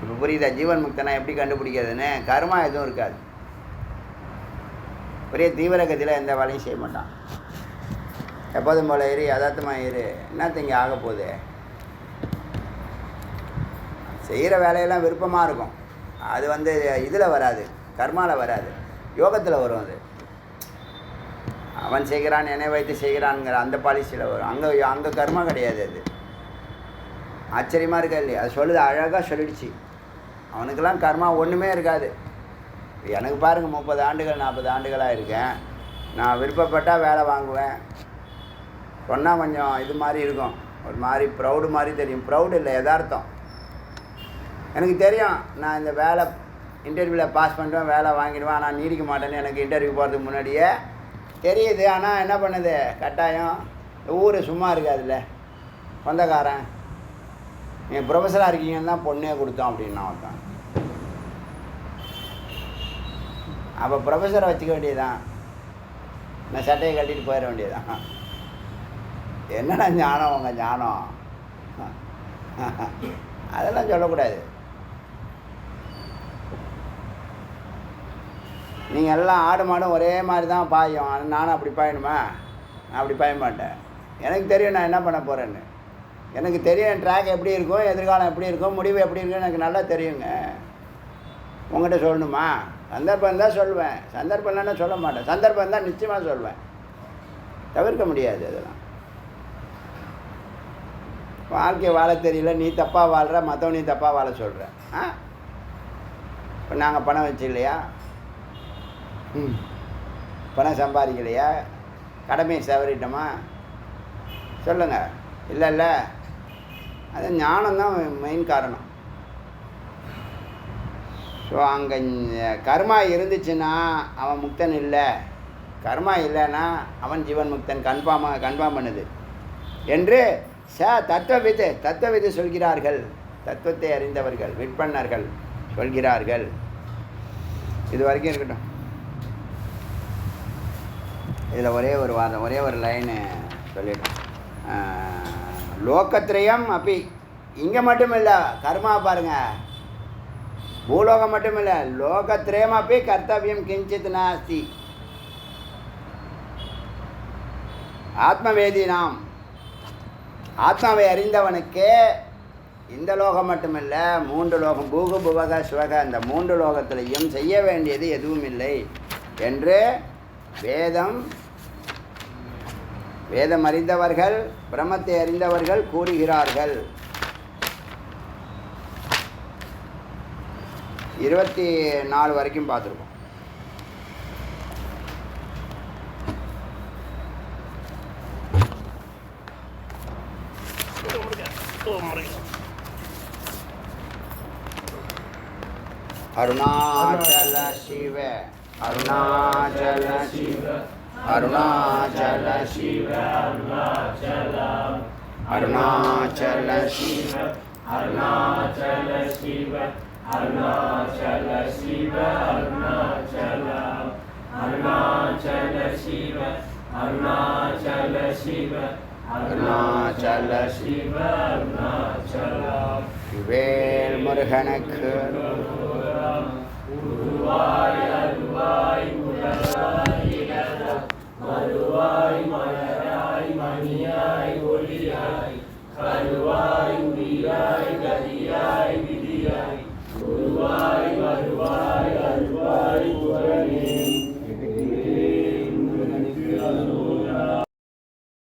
இப்போ புரியுதா? ஜீவன் முக்தனா எப்படி கண்டுபிடிக்கிறதுன்னு? கர்மா எதுவும் இருக்காது. ஒரே தீவிரகதியில் எந்த வேலையும் செய்ய மாட்டான். எப்போதும் போல ஏறி யதார்த்தமாக ஏறு, என்னத்த இங்கே ஆக போகுது? செய்கிற வேலையெல்லாம் விருப்பமாக இருக்கும். அது இதில் வராது, கர்மாவில் வராது, யோகத்தில் வரும். அது அவன் செய்கிறான், என்னை வைத்து செய்கிறான்ங்கிற அந்த பாலிசியில் வரும். அங்கே கர்மா கிடையாது. அது ஆச்சரியமாக இருக்கா இல்லையா? அது சொல்லுது, அழகாக சொல்லிடுச்சு. அவனுக்கெல்லாம் கர்மா ஒன்றுமே இருக்காது. எனக்கு பாருங்கள், 30 ஆண்டுகள் 40 ஆண்டுகளாக இருக்கேன். நான் விருப்பப்பட்டால் வேலை வாங்குவேன். சொன்னால் கொஞ்சம் இது மாதிரி இருக்கும், ஒரு மாதிரி ப்ரௌடு மாதிரி தெரியும். ப்ரௌடு இல்லை, யதார்த்தம். எனக்கு தெரியும் நான் இந்த வேலை இன்டர்வியூவில் பாஸ் பண்ணிடுவேன், வேலை வாங்கிடுவேன், ஆனால் நீடிக்க மாட்டேன்னு எனக்கு இன்டர்வியூ போகிறதுக்கு முன்னாடியே தெரியுது. ஆனால் என்ன பண்ணுது? கட்டாயம். ஊர் சும்மா இருக்காதுல்ல, சொந்தக்காரன் நீங்கள் ப்ரொஃபஸராக இருக்கீங்கன்னு தான் பொண்ணே கொடுத்தோம் அப்படின்னு ஒருத்தான். அப்போ ப்ரொஃபஸரை வச்சுக்க வேண்டியதுதான், நான் சட்டையை கட்டிட்டு போயிட வேண்டியதுதான். என்னடா ஞானம் உங்கள் ஞானம்? அதெல்லாம் சொல்லக்கூடாது. நீங்கள் எல்லாம் ஆடு மாடும் ஒரே மாதிரி தான் பாயும். நானும் அப்படி பாயணுமா? நான் அப்படி பாய மாட்டேன். எனக்கு தெரியும் நான் என்ன பண்ண போகிறேன்னு. எனக்கு தெரியும் ட்ராக் எப்படி இருக்கும், எதிர்காலம் எப்படி இருக்கும், முடிவு எப்படி இருக்கும், எனக்கு நல்லா தெரியுங்க. உங்கள்கிட்ட சொல்லணுமா? சந்தர்ப்பம் இருந்தால் சொல்லுவேன், சந்தர்ப்பம் இல்லைன்னா சொல்ல மாட்டேன். சந்தர்ப்பம் இருந்தால் நிச்சயமாக சொல்வேன், தவிர்க்க முடியாது. அதெல்லாம் வாழ்க்கை வாழ தெரியல, நீ தப்பாக வாழ்கிற, மற்றவன் நீ தப்பாக வாழ சொல்கிற. இப்போ நாங்கள் பணம் வச்சு இல்லையா, பணம் சம்பாதிக்கலையா, கடமையை தவறிட்டோமா? சொல்லுங்கள். இல்லைல்ல, அது ஞானம்தான் மெயின் காரணம். ஸோ அங்கே கர்மா இருந்துச்சுன்னா அவன் முக்தன் இல்லை, கர்மா இல்லைன்னா அவன் ஜீவன் முக்தன். கன்ஃபார்ம் பண்ணுது என்று தத்துவவிது சொல்கிறார்கள். தத்துவத்தை அறிந்தவர்கள், விற்பன்னர்கள் சொல்கிறார்கள். இது வரைக்கும் இருக்கட்டும். இதில் ஒரே ஒரு வாதம், ஒரே ஒரு லைனு சொல்லிடும். லோகத்ரயம் அப்படி இங்கே மட்டும் இல்லை, கர்மா பாருங்கள், பூலோகம் மட்டும் இல்லை, லோகத்ரயம் அப்படி கர்த்தவியம் கிஞ்சித் நாஸ்தி. ஆத்மவேதி நாம், ஆத்மாவை அறிந்தவனுக்கு இந்த லோகம் மட்டுமில்ல, 3 லோகம், பூகு புவக சிவக, அந்த 3 லோகத்திலையும் செய்ய வேண்டியது எதுவும் இல்லை என்று வேதம் அறிந்தவர்கள், பிரம்மத்தை அறிந்தவர்கள் கூறுகிறார்கள். 24 வரைக்கும் பார்த்துருக்கோம். அருணாச்சல சிவ அருணாச்சல சிவ அருணாச்சல சிவ அருணாச்சல சிவ அருணாச்சல சிவ அருணாச்சல சிவ அருணாச்சல அருணாச்சல சிவ அருணாச்சல சிவ அருணாச்சல சிவ அருணாச்சல வேல் முருகனுக்கு